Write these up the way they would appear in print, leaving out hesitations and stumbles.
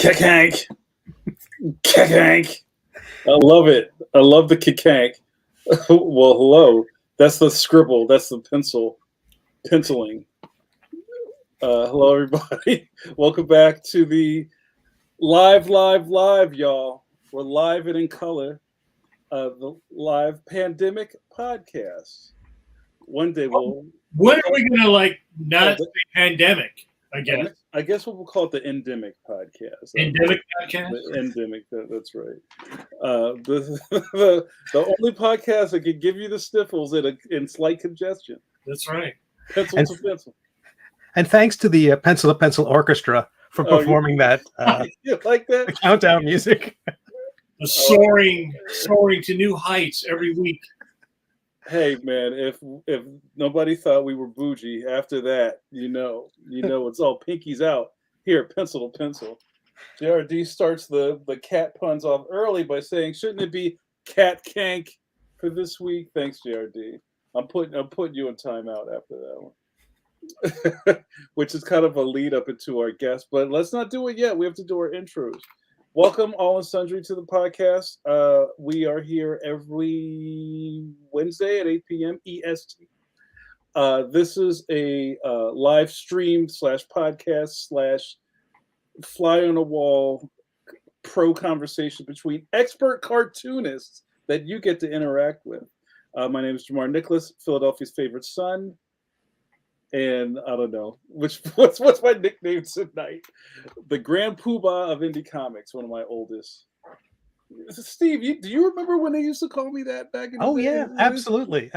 Kikank. Kikank. I love it. I love the kikank. Well, hello. That's the scribble. That's the penciling. Hello, everybody. Welcome back to the live, y'all. We're live and in color. The live pandemic podcast. One day we'll. When are we gonna not say pandemic again? I guess we'll call it the endemic podcast. Endemic podcast. The endemic. That's right. The only podcast that can give you the sniffles in slight congestion. That's right. Pencil to pencil. And thanks to the Pencil to Pencil Orchestra for performing that. You like that? The countdown music. The soaring to new heights every week. Hey man, if nobody thought we were bougie after that, you know it's all pinkies out. Here, pencil to pencil. JRD starts the cat puns off early by saying, "Shouldn't it be cat kank for this week?" Thanks, JRD. I'm putting you in timeout after that one. Which is kind of a lead up into our guest, but let's not do it yet. We have to do our intros. Welcome all and sundry to the podcast. We are here every Wednesday at 8 p.m. EST. This is a live stream /podcast/ fly on a wall pro conversation between expert cartoonists that you get to interact with. My name is JAMAR Nicholas, Philadelphia's favorite son. And I don't know what's my nickname tonight. The Grand Poobah of indie comics, one of my oldest. Steve, do you remember when they used to call me that back in the day? Oh yeah, absolutely.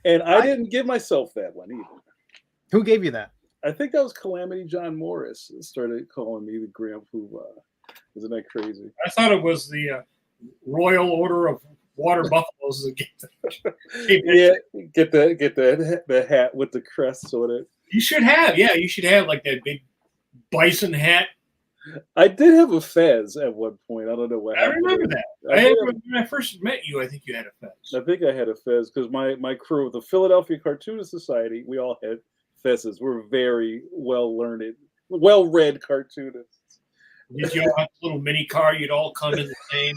And I didn't give myself that one either. Who gave you that? I think that was Calamity John Morris started calling me the Grand Poobah. Isn't that crazy? I thought it was the Royal Order of Water Buffaloes. Yeah, get the hat with the crest on it. You should have like that big bison hat. I did have a fez at one point. I don't know what happened. I remember that. When I first met you, I think you had a fez. I think I had a fez because my crew, the Philadelphia Cartoonist Society, we all had fezzes. We're very well-learned, well-read cartoonists. Did you have a little mini car? You'd all come in the same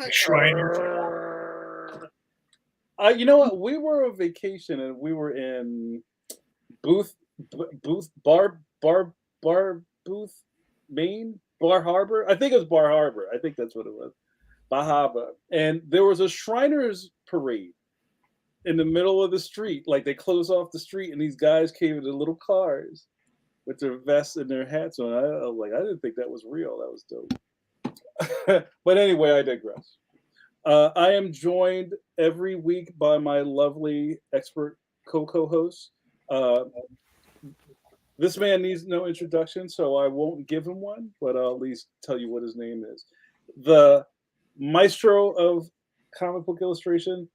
Shriner. You know what? We were on vacation and we were in Bar Booth, Maine, Bar Harbor. I think it was Bar Harbor. I think that's what it was. Bahaba. And there was a Shriners parade in the middle of the street. Like they closed off the street and these guys came in their little cars with their vests and their hats on. I was like, I didn't think that was real. That was dope. But anyway, I digress. I am joined every week by my lovely expert co-host. This man needs no introduction, so I won't give him one, but I'll at least tell you what his name is. The maestro of comic book illustration,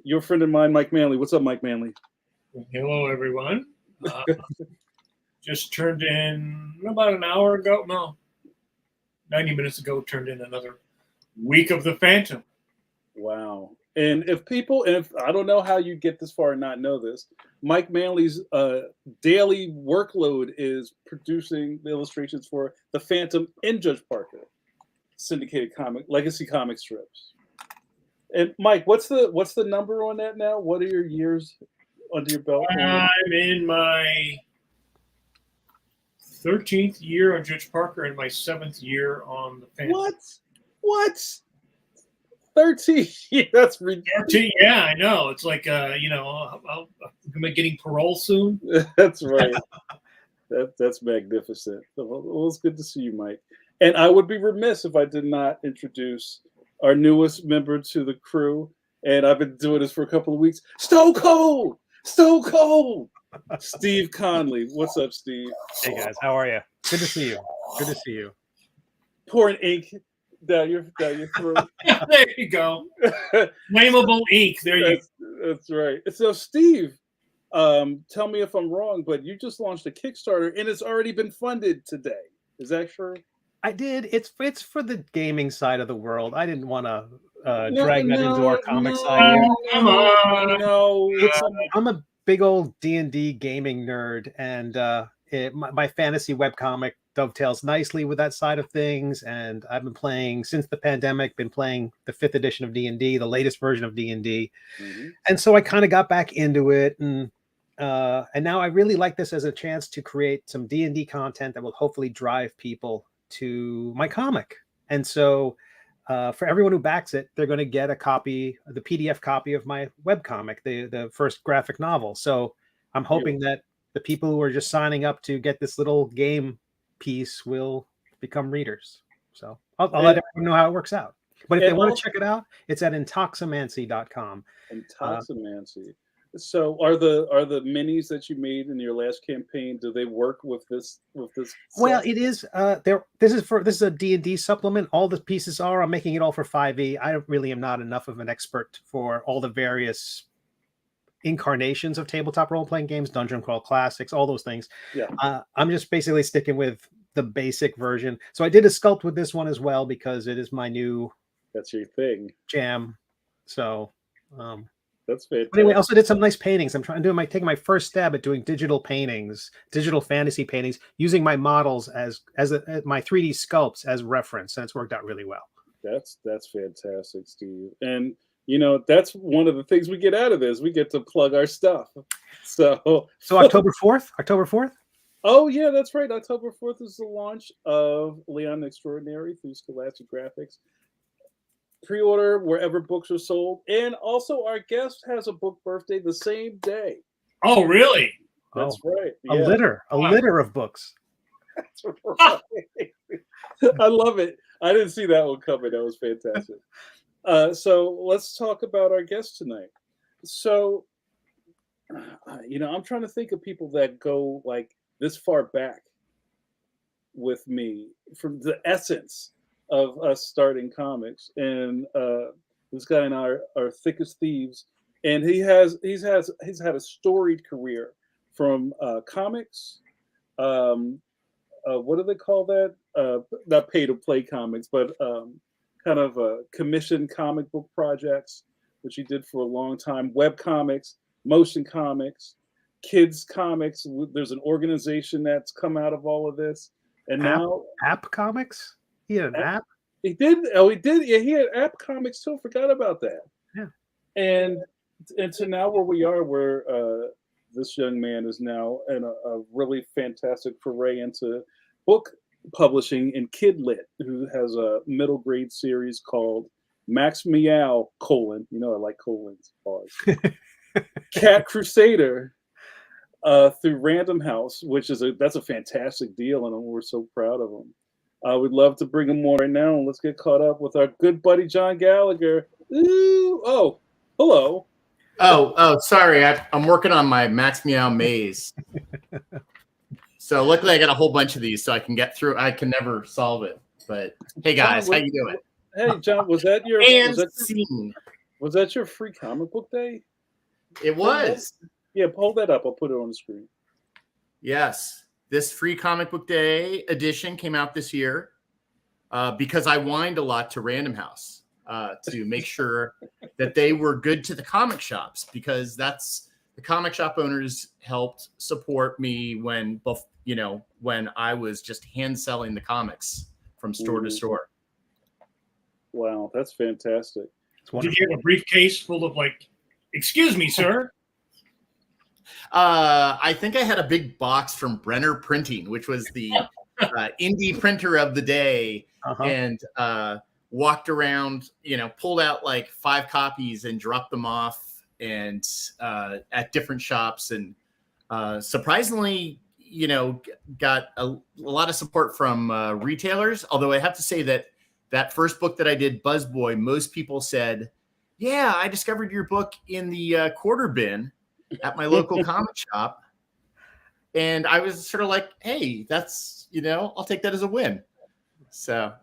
your friend of mine, Mike Manley. What's up, Mike Manley? Hello, everyone. Just turned in about an hour ago. No, 90 minutes ago, turned in another week of The Phantom. Wow. And if I don't know how you get this far and not know this, Mike Manley's daily workload is producing the illustrations for The Phantom in Judge Parker syndicated legacy comic strips. And Mike, what's the number on that now? What are your years under your belt? I'm in my 13th year on Judge Parker and my 7th year on The Phantom. What? 13? That's ridiculous. 13, yeah, I know. It's like, am I getting parole soon? That's right. That's magnificent. Well, it's good to see you, Mike. And I would be remiss if I did not introduce our newest member to the crew. And I've been doing this for a couple of weeks. Stone Cold! Steve Conley. What's up, Steve? Hey guys, how are you? Good to see you. Pouring ink down your throat. There you go. Flammable ink. That's right. So, Steve, tell me if I'm wrong, but you just launched a Kickstarter and it's already been funded today. Is that true? I did. It's for the gaming side of the world. I didn't want to drag that into our comic side. Come on. No. I'm a big old D&D gaming nerd, and my fantasy webcomic dovetails nicely with that side of things. And I've been playing since the pandemic, been playing the 5th edition of D&D, the latest version of D&D. Mm-hmm. And so I kind of got back into it. And now I really like this as a chance to create some D&D content that will hopefully drive people to my comic. And so for everyone who backs it, they're going to get a copy, the PDF copy of my webcomic, the first graphic novel. So I'm hoping that the people who are just signing up to get this little game piece will become readers. So I'll let everyone know how it works out. But if they want to check it out, it's at intoximancy.com. Intoximancy. So are the minis that you made in your last campaign, do they work with this Well, set? it is this is a D&D supplement. All the pieces are. I'm making it all for 5e. I really am not enough of an expert for all the various incarnations of tabletop role-playing games, Dungeon Crawl Classics, all those things. Yeah. I'm just basically sticking with the basic version. So I did a sculpt with this one as well because it is my new That's your thing. jam. So that's fantastic. But anyway, I also did some nice paintings. I'm taking my first stab at doing digital paintings, digital fantasy paintings, using my models as my 3D sculpts as reference, and it's worked out really well. That's fantastic, Steve. And that's one of the things we get out of this. We get to plug our stuff. So October 4th. Oh yeah, that's right. October 4th is the launch of Leon the Extraordinary through Scholastic Graphics. Pre-order wherever books are sold, and also our guest has a book birthday the same day. Oh, really? That's right. A litter of books. That's right. I love it. I didn't see that one coming. That was fantastic. So let's talk about our guest tonight. So, I'm trying to think of people that go like this far back with me from the essence of us starting comics, and this guy and I are thick as thieves, and he's had a storied career from comics. What do they call that? Not pay to play comics, but kind of commissioned comic book projects, which he did for a long time. Web comics, motion comics, kids comics. There's an organization that's come out of all of this, and now App Comics. He had an app. He did. Oh, he did. Yeah, he had app comics too. Forgot about that. Yeah. And to now where we are, where this young man is now in a really fantastic foray into book publishing in Kidlit, who has a middle grade series called Max Meow : I like colons. Pause. Cat Crusader. Through Random House, which is that's a fantastic deal, and we're so proud of him. We'd love to bring him on right now, and let's get caught up with our good buddy John Gallagher. Ooh, oh, hello. Oh, sorry. I'm working on my Max Meow maze. So luckily I got a whole bunch of these, so I can get through. I can never solve it. But hey guys, John, how you doing? Hey John, was that your was that your free comic book day? It was. Yeah, pull that up. I'll put it on the screen. Yes. This free comic book day edition came out this year because I whined a lot to Random House to make sure that they were good to the comic shops, because that's the comic shop owners helped support me when I was just hand selling the comics from store to store. Wow, that's fantastic. Did you have a briefcase full of excuse me, sir? I think I had a big box from Brenner Printing, which was the indie printer of the day, and walked around, pulled out 5 copies and dropped them off and at different shops, and surprisingly, got a lot of support from retailers. Although I have to say that first book that I did, Buzzboy, most people said, "Yeah, I discovered your book in the quarter bin at my local comic shop." And I was sort of like, hey, that's, I'll take that as a win. So.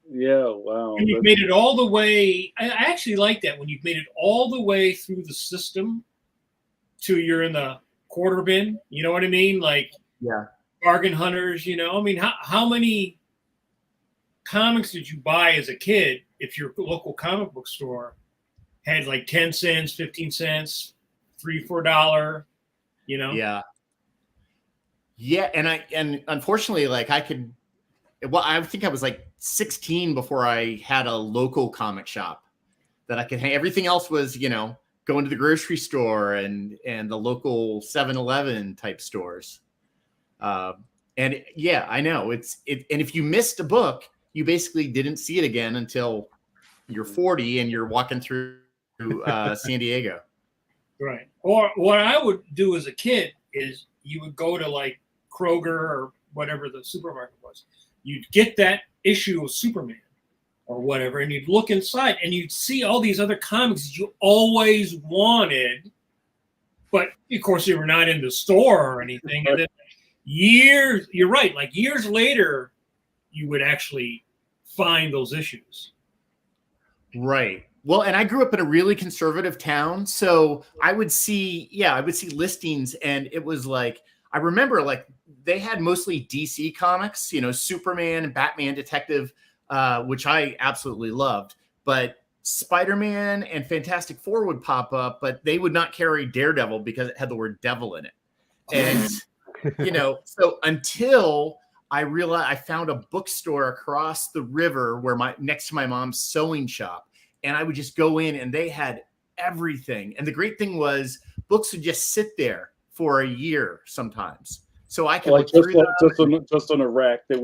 Yeah, wow. And you've made it all the way. I actually like that when you've made it all the way through the system to you're in the quarter bin. You know what I mean? Yeah. Bargain hunters, how many comics did you buy as a kid if your local comic book store had 10 cents, 15 cents, $3-4, Yeah. Yeah, and unfortunately, like I think I was like 16 before I had a local comic shop that I could hang. Everything else was, going to the grocery store and the local 7-Eleven type stores. And yeah, I know and if you missed a book, you basically didn't see it again until you're 40 and you're walking through San Diego. Right. Or what I would do as a kid is you would go to like Kroger or whatever the supermarket was. You'd get that issue of Superman or whatever, and you'd look inside and you'd see all these other comics that you always wanted, but of course you were not in the store or anything. And then you're right, like years later, you would actually find those issues. Right. Well, and I grew up in a really conservative town, so I would see listings, and it was like, I remember like they had mostly DC comics, Superman and Batman Detective, which I absolutely loved, but Spider-Man and Fantastic Four would pop up, but they would not carry Daredevil because it had the word devil in it. And, so until I realized, I found a bookstore across the river next to my mom's sewing shop, and I would just go in and they had everything. And the great thing was books would just sit there for a year sometimes. So I could like look through them. just on a rack. They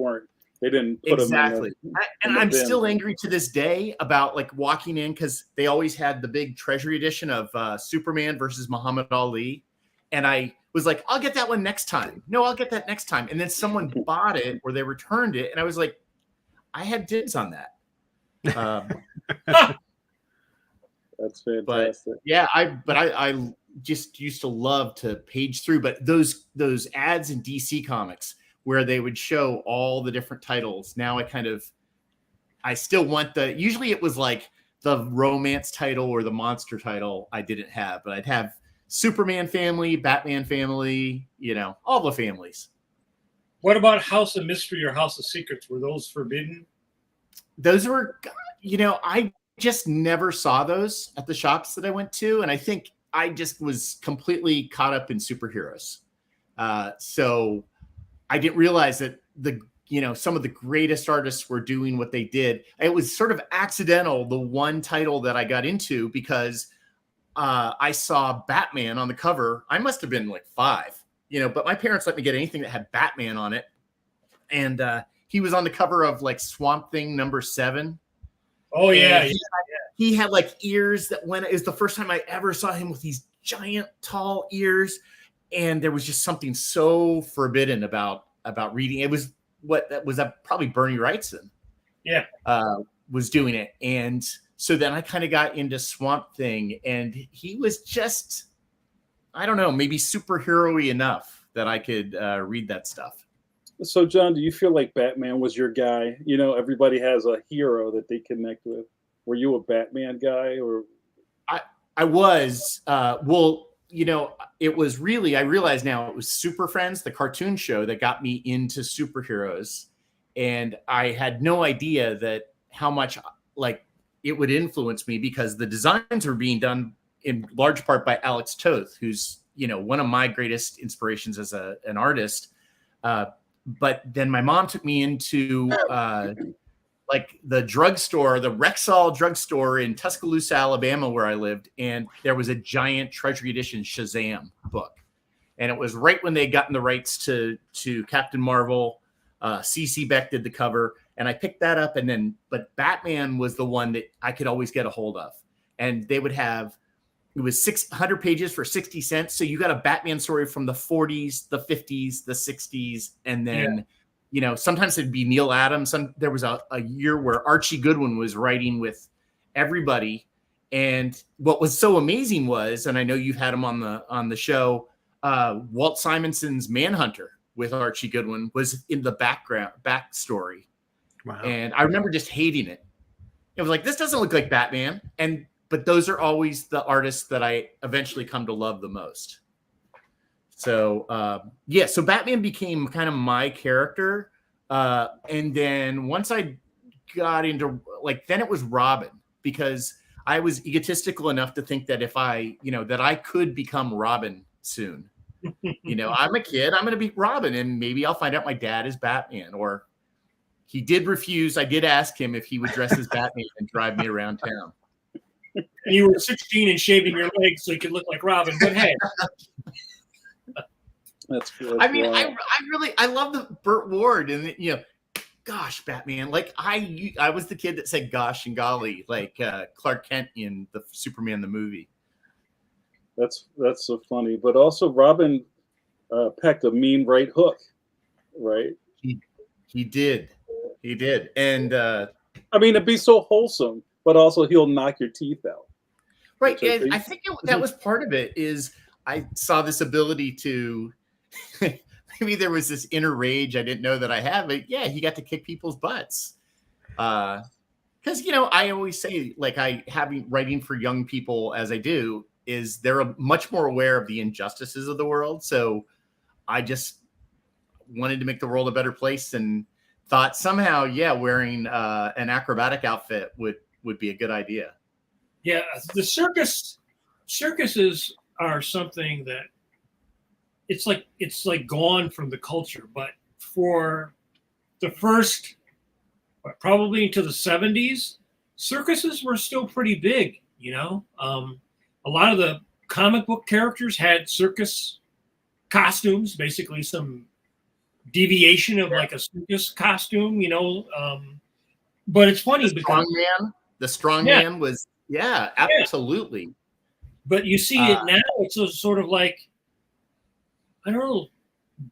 didn't put exactly. them and I'm still angry to this day about like walking in, because they always had the big treasury edition of Superman versus Muhammad Ali. And I was like, I'll get that one next time. No, I'll get that next time. And then someone bought it or they returned it. And I was like, I had dibs on that. That's fantastic. But yeah, I just used to love to page through, but those ads in DC Comics where they would show all the different titles. Now I still want usually it was like the romance title or the monster title I didn't have, but I'd have Superman family, Batman family, all the families. What about House of Mystery or House of Secrets? Were those forbidden? Those were, I just never saw those at the shops that I went to. And I think I just was completely caught up in superheroes. So I didn't realize that some of the greatest artists were doing what they did. It was sort of accidental, the one title that I got into, because I saw Batman on the cover. I must have been like 5, but my parents let me get anything that had Batman on it. And he was on the cover of like Swamp Thing #7. Oh yeah. He had like ears that it was the first time I ever saw him with these giant tall ears. And there was just something so forbidden about reading. It was probably Bernie Wrightson. Yeah. Was doing it. And so then I kind of got into Swamp Thing, and he was just, I don't know, maybe superhero-y enough that I could read that stuff. So John, do you feel like Batman was your guy? Everybody has a hero that they connect with. Were you a Batman guy, or? I was, it was really, I realize now it was Super Friends, the cartoon show, that got me into superheroes. And I had no idea that how much like it would influence me, because the designs were being done in large part by Alex Toth, who's, one of my greatest inspirations as an artist. But then my mom took me into like the drugstore, the Rexall drugstore in Tuscaloosa, Alabama, where I lived. And there was a giant treasury edition Shazam book. And it was right when they had gotten the rights to Captain Marvel. CC Beck did the cover, and I picked that up. But Batman was the one that I could always get a hold of. And they would have, it was 600 pages for 60 cents. So you got a Batman story from the 40s, the 50s, the 60s. And then, sometimes it'd be Neil Adams. There was a year where Archie Goodwin was writing with everybody. And what was so amazing was, and I know you've had him on the show, Walt Simonson's Manhunter with Archie Goodwin was in the backstory. Wow. And I remember just hating it. It was like, this doesn't look like Batman. But those are always the artists that I eventually come to love the most. So, so Batman became kind of my character. And then once I got into, then it was Robin, because I was egotistical enough to think that if I, that I could become Robin soon. You know, I'm a kid. I'm going to be Robin, and maybe I'll find out my dad is Batman. Or he did refuse. I did ask him if he would dress as Batman and drive me around town. And you were 16 and shaving your legs so you could look like Robin. But hey, That's good. I mean, Wow. I love the Burt Ward, and you know, gosh, Batman. Like I was the kid that said gosh and golly, like Clark Kent in the Superman the movie. That's so funny. But also, Robin packed a mean right hook, right? He did, and I mean, it'd be so wholesome, but also he'll knock your teeth out. right. Which I And think- I think that was part of it. Is I saw this ability to. Maybe there was this inner rage I didn't know that I had, but yeah, he got to kick people's butts. Because you know, I always say, like, writing for young people as I do, is they're much more aware of the injustices of the world. So I just wanted to make the world a better place, and thought somehow, yeah, wearing an acrobatic outfit would be a good idea. yeah, the circuses are something that it's like gone from the culture. But for the first, probably into the 70s, circuses were still pretty big. You know, a lot of the comic book characters had circus costumes, basically some deviation of like a circus costume. You know, but it's funny because The strongman was, yeah, absolutely. but you see it now. It's a sort of like, I don't know,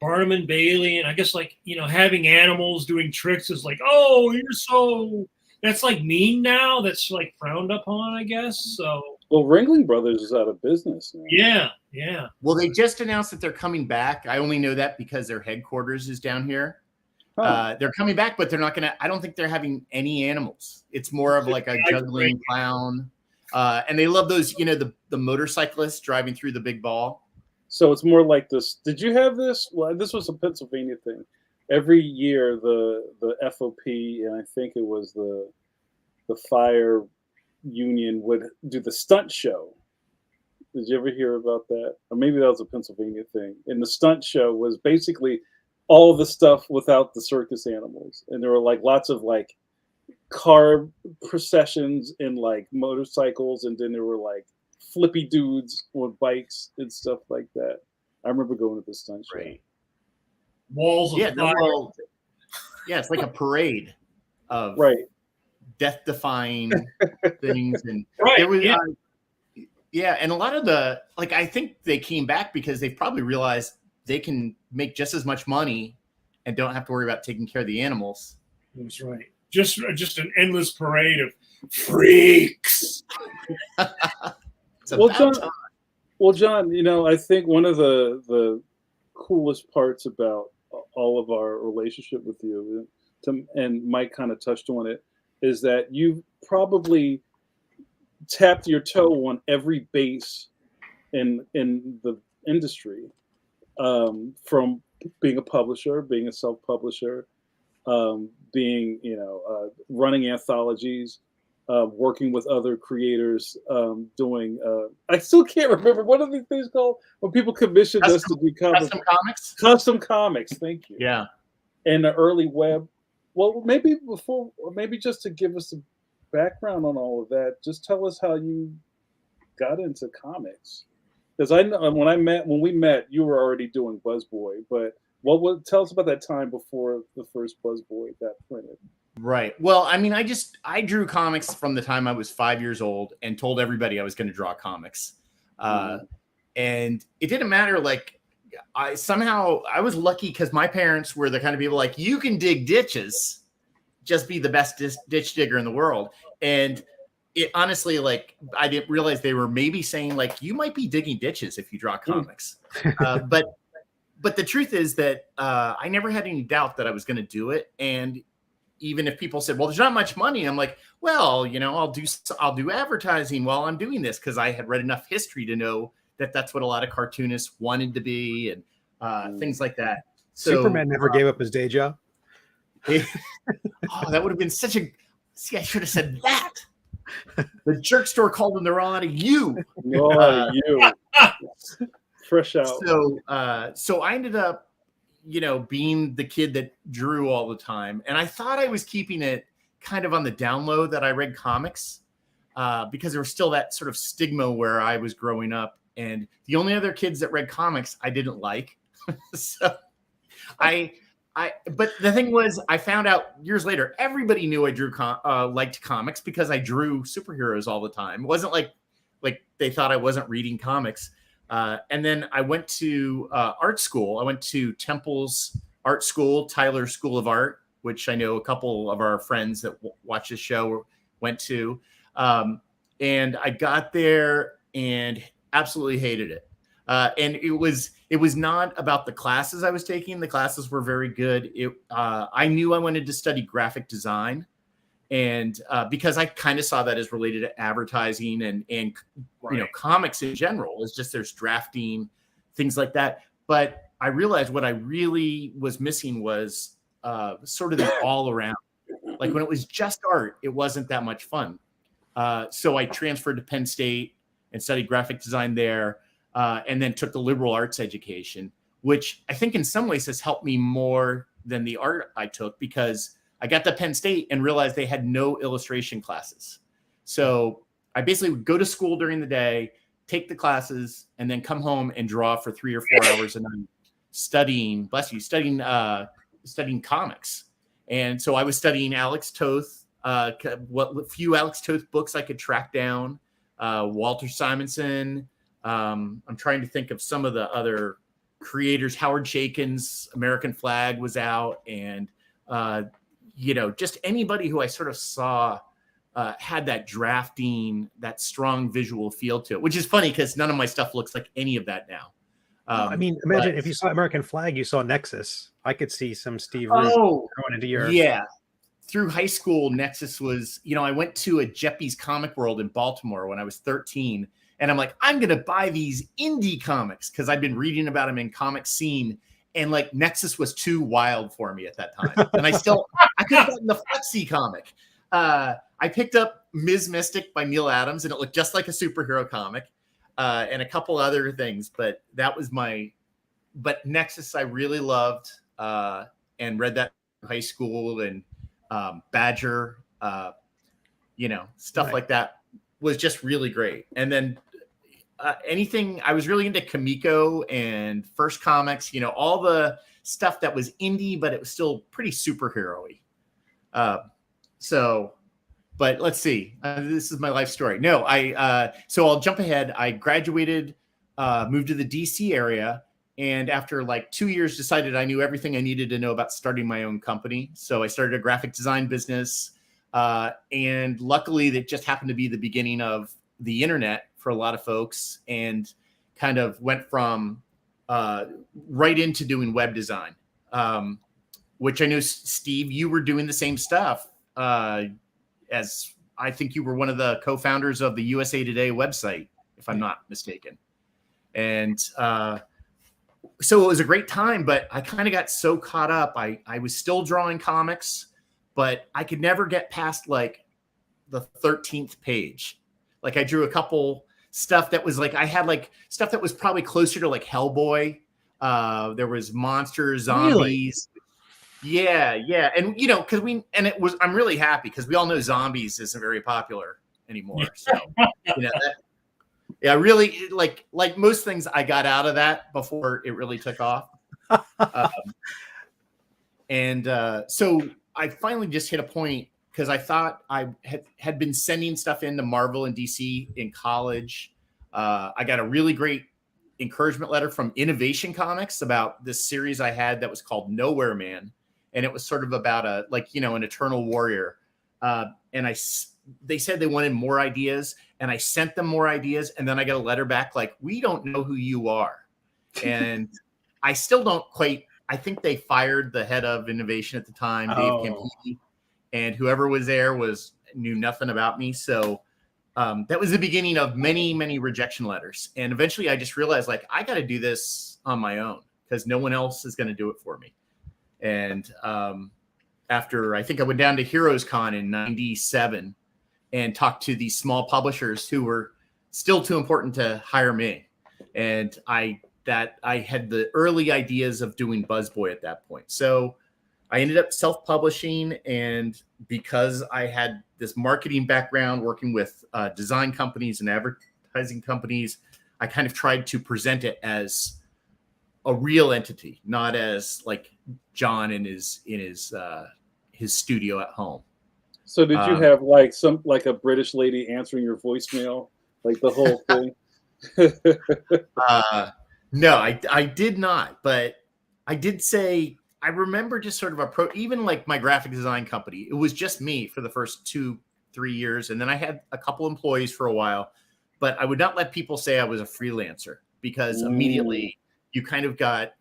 Barnum and Bailey, and I guess, like, you know, having animals doing tricks is like, oh, that's like mean now. That's like frowned upon, I guess. So Well, Ringling Brothers is out of business now. yeah. Well, they just announced that they're coming back. I only know that because their headquarters is down here. Huh. They're coming back, but they're not going to, I don't think they're having any animals. It's more of like a juggling clown. And they love those, you know, the motorcyclists driving through the big ball. So it's more like this. Did you have this? Well, this was a Pennsylvania thing. Every year, the FOP, and I think it was the fire union, would do the stunt show. Did you ever hear about that? Or maybe that was a Pennsylvania thing. And the stunt show was basically all the stuff without the circus animals. And there were like lots of like car processions and like motorcycles, and then there were like flippy dudes on bikes and stuff like that. I remember going to the stunt show. Right. Walls of fire. Well, yeah, it's like a parade of Right. death-defying things, and Right, it was yeah. yeah, and a lot of the, like, I think they came back because they probably realized they can make just as much money and don't have to worry about taking care of the animals. That's right. Just an endless parade of freaks. It's Well, about John, time. Well, John, you know, I think one of the coolest parts about all of our relationship with you, and Mike kind of touched on it, is that you probably tapped your toe on every base in the industry, from being a publisher, being a self-publisher, being, you know, running anthologies, working with other creators, doing, I still can't remember, what are these things called when people commissioned us to do Custom comics. custom comics. Thank you. Yeah. And the early web. Well, maybe just to give us a background on all of that, just tell us how you got into comics. Because I know when we met, you were already doing Buzzboy, but tell us about that time before the first Buzzboy got printed. Right. Well, I mean, I drew comics from the time I was 5 years old and told everybody I was going to draw comics. And it didn't matter. Like, I was lucky because my parents were the kind of people like, you can dig ditches, just be the best ditch digger in the world. And it honestly, like, I didn't realize they were maybe saying like, you might be digging ditches if you draw comics. But the truth is that I never had any doubt that I was going to do it. And even if people said, well, there's not much money, I'm like, well, you know, I'll do advertising while I'm doing this, because I had read enough history to know that that's what a lot of cartoonists wanted to be, and things like that. So, Superman never gave up his day job. Oh, that would have been such a. See, I should have said that. The jerk store called him. They're all out of you. Oh, you. fresh out. So I ended up, being the kid that drew all the time. And I thought I was keeping it kind of on the down low that I read comics because there was still that sort of stigma where I was growing up. And the only other kids that read comics I didn't like. So but the thing was, I found out years later, everybody knew I liked comics because I drew superheroes all the time. It wasn't like they thought I wasn't reading comics. And then I went to art school. I went to Temple's art school, Tyler School of Art, which I know a couple of our friends that watch this show went to. And I got there and absolutely hated it. And it was not about the classes I was taking. The classes were very good. I knew I wanted to study graphic design, and because I kind of saw that as related to advertising and Right. comics in general. Is just there's drafting, things like that. But I realized what I really was missing was sort of the all around. Like when it was just art, it wasn't that much fun. So I transferred to Penn State and studied graphic design there. And then took the liberal arts education, which I think in some ways has helped me more than the art I took, because I got to Penn State and realized they had no illustration classes. So I basically would go to school during the day, take the classes, and then come home and draw for 3 or 4 hours a night, studying comics. And so I was studying Alex Toth, what few Alex Toth books I could track down, Walter Simonson. I'm trying to think of some of the other creators. Howard Chaykin's American Flag was out, and just anybody who I sort of saw had that drafting, that strong visual feel to it, which is funny because none of my stuff looks like any of that now. I mean, imagine if you saw American Flag, you saw Nexus. I could see some Steve Root going into your... Yeah. Through high school, Nexus was, I went to a Jeppy's Comic World in Baltimore when I was 13. And I'm like, I'm going to buy these indie comics because I've been reading about them in Comic Scene. And like Nexus was too wild for me at that time. And I could have gotten the Flexi comic. I picked up Ms. Mystic by Neil Adams, and it looked just like a superhero comic, and a couple other things. But but Nexus I really loved and read that in high school, and Badger, stuff like that was just really great. And then anything, I was really into Kamiko and First Comics, all the stuff that was indie, but it was still pretty superhero-y. But let's see, this is my life story. No, so I'll jump ahead. I graduated, moved to the DC area, and after like 2 years decided I knew everything I needed to know about starting my own company. So I started a graphic design business. And luckily that just happened to be the beginning of the internet for a lot of folks, and kind of went from right into doing web design, which I know, Steve, you were doing the same stuff, as I think you were one of the co-founders of the USA Today website, if I'm not mistaken. And so it was a great time, but I kind of got so caught up. I was still drawing comics, but I could never get past like the 13th page. Like I drew a couple stuff that was like, I had like stuff that was probably closer to like Hellboy. There was monsters, zombies. Really? Yeah. And cause I'm really happy because we all know zombies isn't very popular anymore. So, really like most things, I got out of that before it really took off. So I finally just hit a point because I thought I had been sending stuff into Marvel and DC in college. I got a really great encouragement letter from Innovation Comics about this series I had that was called Nowhere Man. And it was sort of about an eternal warrior. And they said they wanted more ideas, and I sent them more ideas. And then I got a letter back like, we don't know who you are. And I still don't quite, I think they fired the head of innovation at the time, Dave Campini, and whoever was there knew nothing about me. So that was the beginning of many, many rejection letters. And eventually I just realized like, I got to do this on my own because no one else is going to do it for me. And after I think I went down to Heroes Con in 97 and talked to these small publishers who were still too important to hire me. And I that I had the early ideas of doing BuzzBoy at that point. So I ended up self-publishing, and because I had this marketing background working with design companies and advertising companies, I kind of tried to present it as a real entity, not as like John in his studio at home. So did you have like a British lady answering your voicemail, like the whole thing? No, I did not, but I did say, I remember just sort of even like my graphic design company, it was just me for the first 2-3 years. And then I had a couple employees for a while, but I would not let people say I was a freelancer, because immediately you kind of got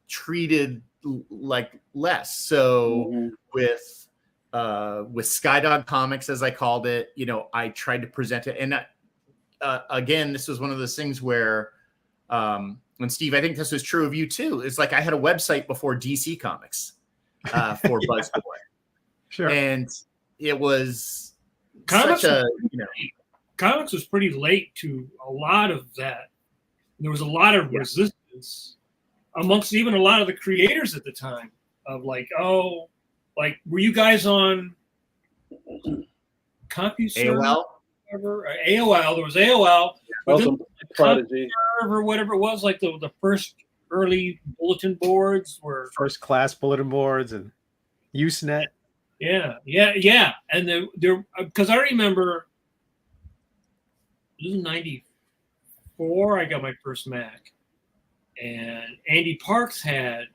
treated like less. So with Skydog Comics, as I called it, you know, I tried to present it. And again, this was one of those things where, and Steve, I think this was true of you too. It's like I had a website before DC Comics for BuzzBoy. Sure. And it was Comics, such a, you know, Comics was pretty late to a lot of that. There was a lot of resistance amongst even a lot of the creators at the time of like, oh, like, were you guys on CompuServe? AOL? AOL. There was AOL. Also, Prodigy. Or whatever it was, like the first early bulletin boards were First class bulletin boards and Usenet. Yeah. And there, because I remember this was 94, I got my first Mac, and Andy Parks had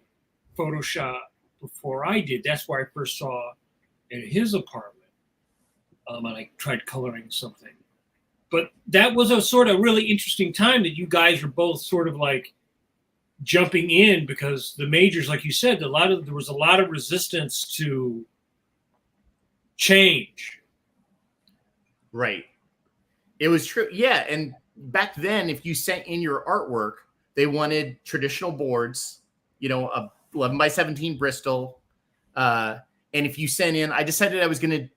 Photoshop before I did. That's where I first saw in his apartment. And I tried coloring something. But that was a sort of really interesting time that you guys were both sort of like jumping in, because the majors, like you said, there was a lot of resistance to change. Right. It was true. Yeah. And back then, if you sent in your artwork, they wanted traditional boards, you know, a 11x17 Bristol. And if you sent in, I decided I was going to,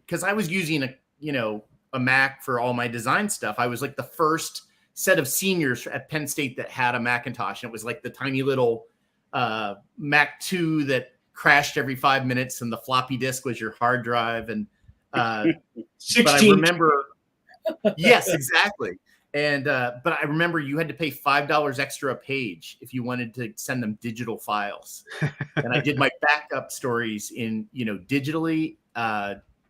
because I was using a Mac for all my design stuff. I was like the first set of seniors at Penn State that had a Macintosh. And it was like the tiny little Mac 2 that crashed every 5 minutes, and the floppy disk was your hard drive. And but I remember, yes, exactly. And but I remember you had to pay $5 extra a page if you wanted to send them digital files. And I did my backup stories in, digitally,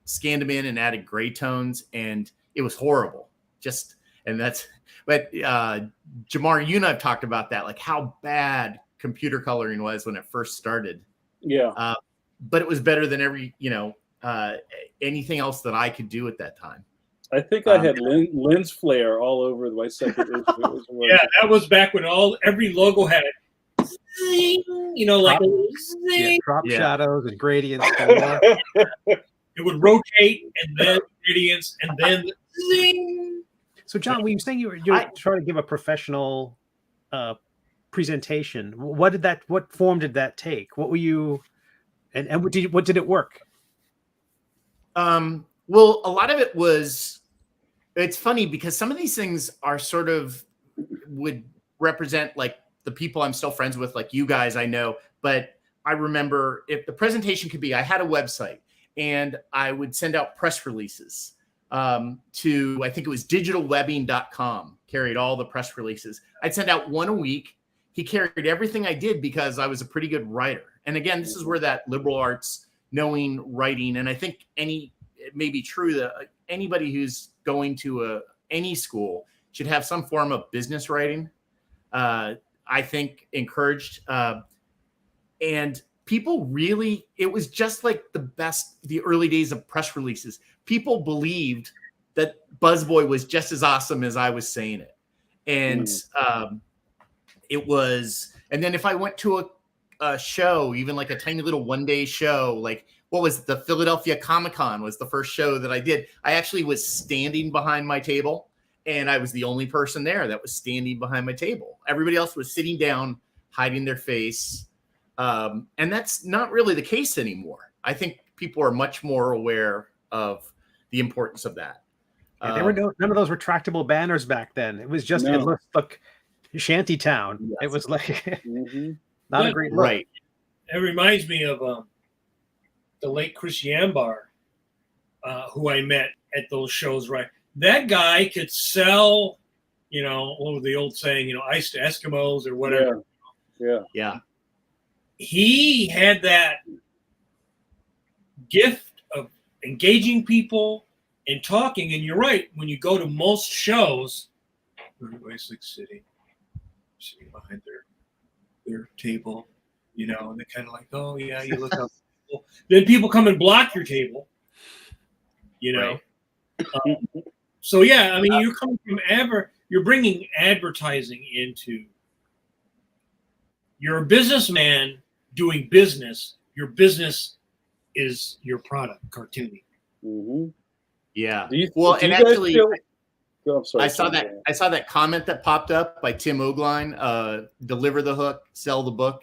scanned them in and added gray tones, and it was horrible. But Jamar, you and I've talked about that, like how bad computer coloring was when it first started. Yeah. But it was better than anything else that I could do at that time. I think I had lens flare all over my second issue. Yeah, that was back when every logo had a zing, like a zing. Drop shadows and gradients. It would rotate, and then gradients, and then zing. So, John, when you saying you're trying to give a professional presentation, what form did that take? What were you, and what did it work? Well, a lot of it was. It's funny because some of these things are sort of would represent like the people I'm still friends with, like you guys I know. But I remember if the presentation could be, I had a website and I would send out press releases to, I think it was digitalwebbing.com, carried all the press releases. I'd send out one a week. He carried everything I did because I was a pretty good writer. And again, this is where that liberal arts, knowing writing, and I think it may be true that anybody who's going to any school should have some form of business writing. I think encouraged, and people really, it was just like the early days of press releases. People believed that BuzzBoy was just as awesome as I was saying it. And it was, and then if I went to a show, even like a tiny little one-day show, like what was the Philadelphia Comic-Con was the first show that I did. I actually was standing behind my table, and I was the only person there that was standing behind my table. Everybody else was sitting down, hiding their face. And that's not really the case anymore. I think people are much more aware of the importance of that. Yeah, there were none of those retractable banners back then. It was just, it looked Shantytown. Yes. It was like Mm-hmm. not Yeah. a great look. Right. It reminds me of the late Chris Yambar, who I met at those shows. Right, that guy could sell, what was the old saying? Ice to Eskimos or whatever. Yeah. He had that gift of engaging people and talking. And you're right, when you go to most shows, everybody's like sitting behind their table, and they're kind of like, oh yeah, you look up. Then people come and block your table, Right. So yeah, I mean, you're coming from you're bringing advertising into. You're a businessman doing business. Your business is your product, cartooning. Mm-hmm. Yeah. Do you Well, guys and actually, feel- Oh, I'm sorry. I saw that comment that popped up by Tim Ogline, deliver the hook, sell the book.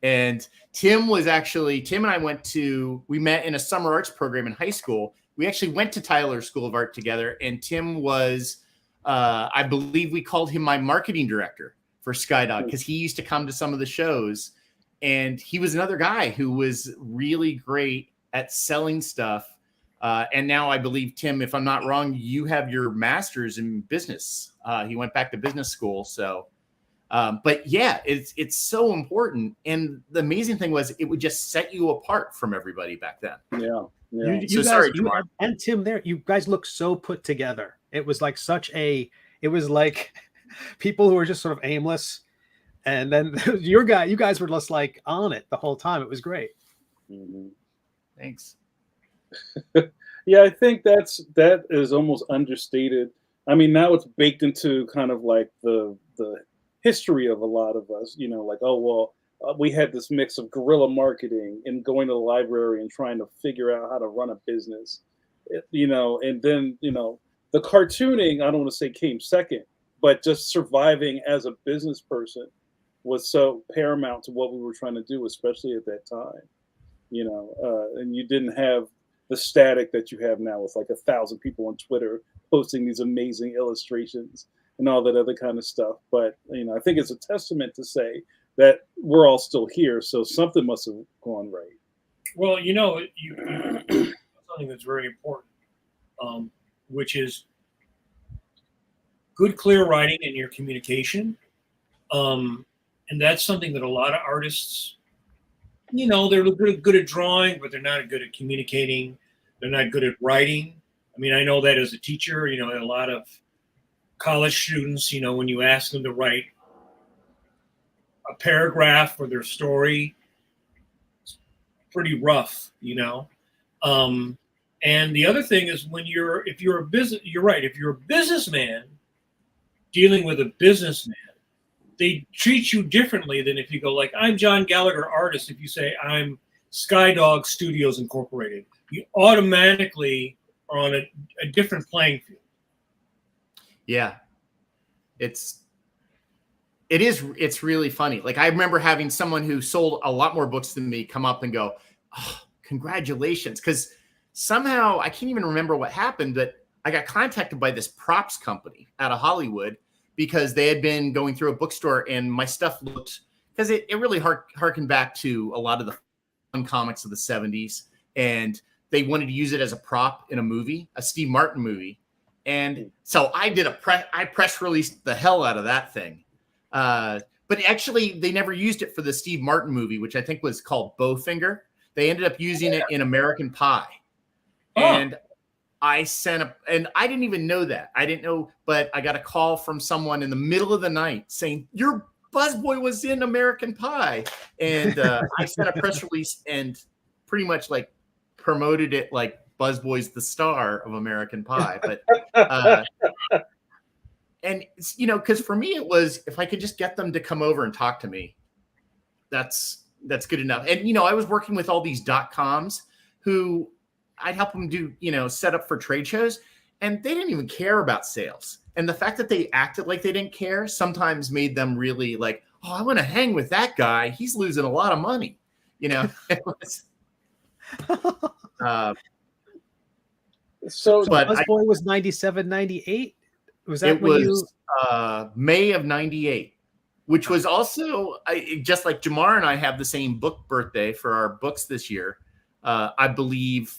And Tim and I we met in a summer arts program in high school. We actually went to Tyler School of Art together. And Tim was, I believe we called him my marketing director for Skydog, because he used to come to some of the shows. And he was another guy who was really great at selling stuff. And now I believe, Tim, if I'm not wrong, you have your master's in business. He went back to business school. So, but yeah, it's so important. And the amazing thing was it would just set you apart from everybody back then. Yeah. You So guys, sorry, Jamar. and Tim there, you guys look so put together. It was like it was like people who were just sort of aimless. And then you guys were just like on it the whole time. It was great. Mm-hmm. Thanks. Yeah, I think that is almost understated. I mean, now it's baked into kind of like the history of a lot of us, like, oh, well, we had this mix of guerrilla marketing and going to the library and trying to figure out how to run a business, and then, the cartooning, I don't want to say came second, but just surviving as a business person was so paramount to what we were trying to do, especially at that time, and you didn't have the static that you have now with like 1,000 people on Twitter posting these amazing illustrations and all that other kind of stuff. But, I think it's a testament to say that we're all still here. So something must have gone right. Well, you something that's very important, which is good, clear writing in your communication. And that's something that a lot of artists, they're good at drawing, but they're not good at communicating. They're not good at writing. I mean, I know that as a teacher, a lot of college students, when you ask them to write a paragraph for their story, it's pretty rough, And the other thing is if you're a businessman dealing with a businessman, they treat you differently than if you go like, I'm John Gallagher, artist. If you say I'm Skydog Studios Incorporated, you automatically are on a different playing field. Yeah. It's really funny. Like, I remember having someone who sold a lot more books than me come up and go, oh, congratulations. Because somehow, I can't even remember what happened, but I got contacted by this props company out of Hollywood because they had been going through a bookstore and my stuff looked, because it really harkened back to a lot of the fun comics of the 70s. And they wanted to use it as a prop in a movie, a Steve Martin movie. And so I did I press released the hell out of that thing. But actually, they never used it for the Steve Martin movie, which I think was called Bowfinger. They ended up using it in American Pie. Oh. And I and I didn't even know that. I didn't know, but I got a call from someone in the middle of the night saying, your busboy was in American Pie. And I sent a press release and pretty much like promoted it like Buzzboy's the star of American Pie. But and because for me it was, if I could just get them to come over and talk to me, that's good enough. And I was working with all these .coms who I'd help them do set up for trade shows, and they didn't even care about sales. And the fact that they acted like they didn't care sometimes made them really like, oh, I want to hang with that guy. He's losing a lot of money. It was, so Buzzboy was 97, 98. Was that it was May of '98, which was also just like Jamar and I have the same book birthday for our books this year. I believe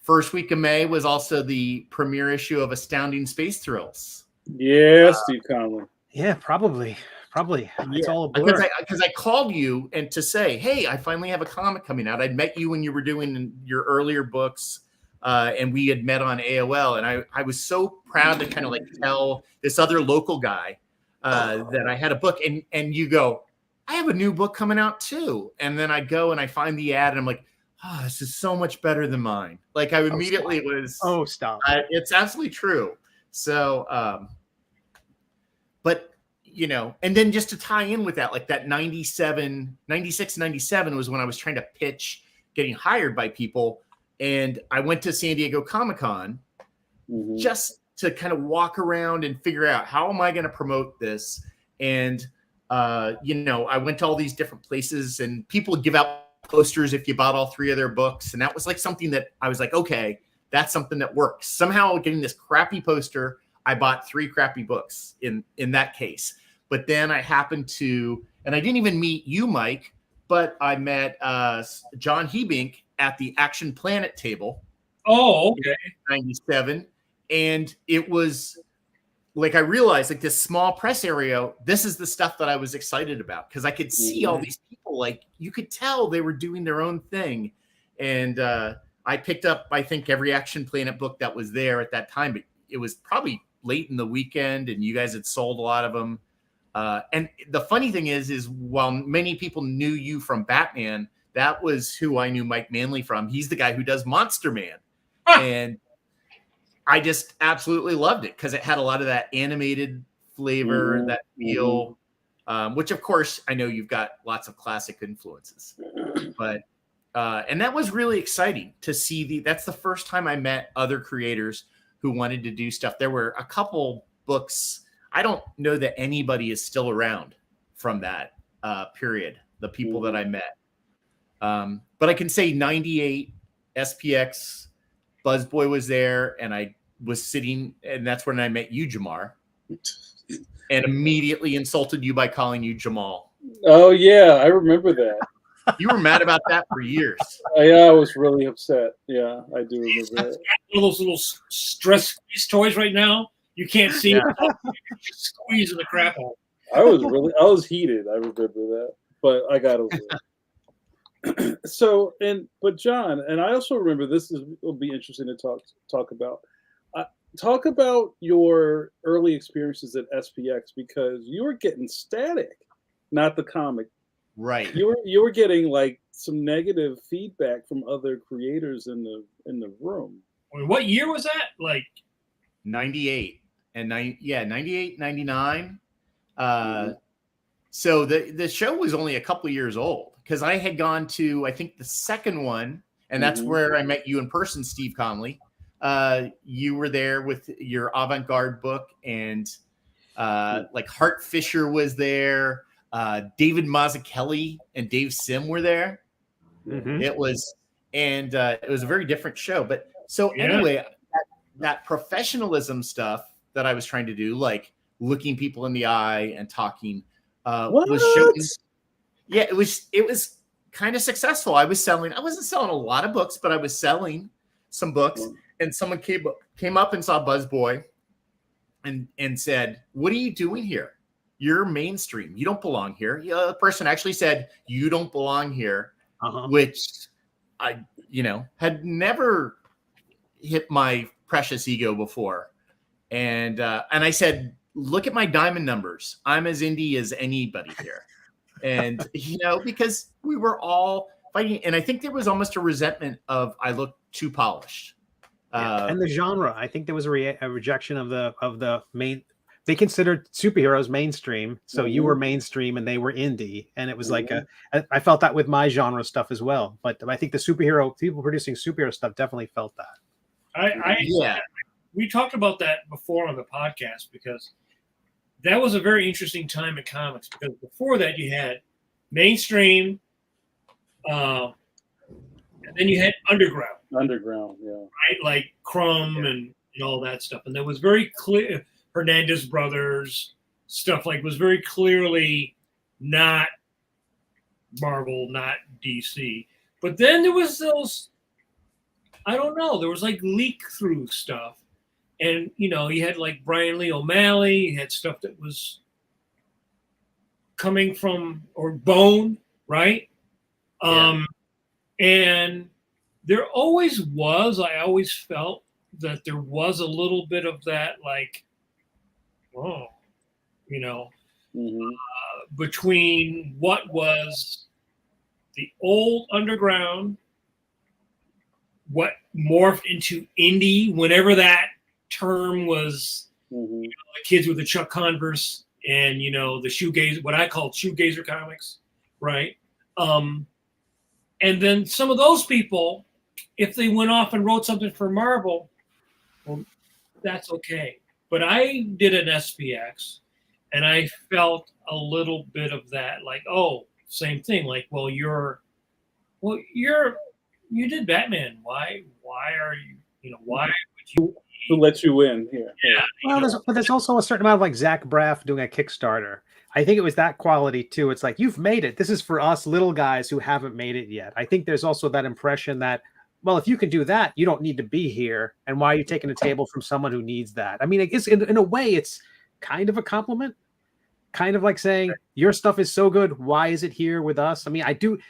first week of May was also the premiere issue of Astounding Space Thrills. Yeah, Steve Conley. Yeah, probably. It's all a because blur. I called you and to say, hey, I finally have a comic coming out. I'd met you when you were doing your earlier books, and we had met on AOL, and I was so proud to kind of like tell this other local guy that I had a book, and you go, I have a new book coming out too, and then I go and I find the ad, and I'm like, oh, this is so much better than mine. Like I immediately Stop. It's absolutely true. So, but you know, and then just to tie in with that, like that 96, 97 was when I was trying to pitch getting hired by people. And I went to San Diego Comic-Con just to kind of walk around and figure out how am I going to promote this. And, you know, I went to all these different places and people would give out posters if you bought all 3 of their books. And that was like something that I was like, okay, that's something that works. Somehow getting this crappy poster, I bought 3 crappy books in that case. But then I happened to, and I didn't even meet you, Mike, but I met John Hebink at the Action Planet table. Oh, okay. In 97. And it was like, I realized like this small press area, this is the stuff that I was excited about because I could see all these people, like you could tell they were doing their own thing. And I picked up, I think, every Action Planet book that was there at that time, but it was probably late in the weekend and you guys had sold a lot of them. And the funny thing is while many people knew you from Batman, that was who I knew Mike Manley from. He's the guy who does Monster Man. And I just absolutely loved it because it had a lot of that animated flavor, that feel, which of course I know you've got lots of classic influences, but, and that was really exciting to see that's the first time I met other creators who wanted to do stuff. There were a couple books. I don't know that anybody is still around from that period, the people that I met. But I can say 98 SPX, Buzzboy was there, and I was sitting, and that's when I met you, Jamar, and immediately insulted you by calling you Jamal. Oh, yeah, I remember that. You were mad about that for years. Yeah, I was really upset. Yeah, I do remember that. One of those little stress squeeze toys right now. You can't see it. Just squeezing the crap out. I was heated. I remember that, but I got over it. So, but John, and I also remember will be interesting to talk about. Talk about your early experiences at SPX because you were getting static, not the comic. Right. You were getting like some negative feedback from other creators in the room. I mean, what year was that? Like 98 and 98, 99. So the show was only a couple of years old because I had gone to, I think, the second one, and that's where I met you in person, Steve Conley. You were there with your avant-garde book, and like Hart Fisher was there. David Mazzucchelli and Dave Sim were there. It was a very different show. But so anyway, that professionalism stuff that I was trying to do, like looking people in the eye and talking, was showing. Yeah, it was kind of successful. I wasn't selling a lot of books, but I was selling some books. And someone came up and saw Buzzboy and said, "What are you doing here? You're mainstream. You don't belong here." The person actually said, "You don't belong here," which I, had never hit my precious ego before. And I said, "Look at my diamond numbers. I'm as indie as anybody here." And, because we were all fighting. And I think there was almost a resentment of I look too polished. And the genre, I think there was a rejection of the main. They considered superheroes mainstream, so you were mainstream and they were indie, and it was like I felt that with my genre stuff as well. But I think the people producing superhero stuff definitely felt that. We talked about that before on the podcast because that was a very interesting time in comics because before that you had mainstream, and then you had underground. Underground, yeah. Right? Like Crumb and all that stuff. And there was very clear, Hernandez Brothers stuff, like, was very clearly not Marvel, not DC. But then there was those, I don't know, there was like leak through stuff. And, you know, you had like Brian Lee O'Malley, you had stuff that was coming from, or Bone, right? Yeah. And there always was, I always felt that there was a little bit of that, like, oh, you know, between what was the old underground, what morphed into indie, whenever that term was, you know, the kids with the Chuck Converse and, you know, the shoegazer, what I call shoegazer comics, right? And then some of those people, if they went off and wrote something for Marvel, well, that's okay. But I did an SPX, and I felt a little bit of that, like, oh, same thing. Like, well, you did Batman. Why are you, you know, why would you? Who let you in here? Yeah. Well, there's also a certain amount of like Zach Braff doing a Kickstarter. I think it was that quality too. It's like, you've made it. This is for us little guys who haven't made it yet. I think there's also that impression that, well, if you can do that, you don't need to be here. And why are you taking a table from someone who needs that? I mean, I guess in a way, it's kind of a compliment. Kind of like saying, your stuff is so good. Why is it here with us? I mean, I don't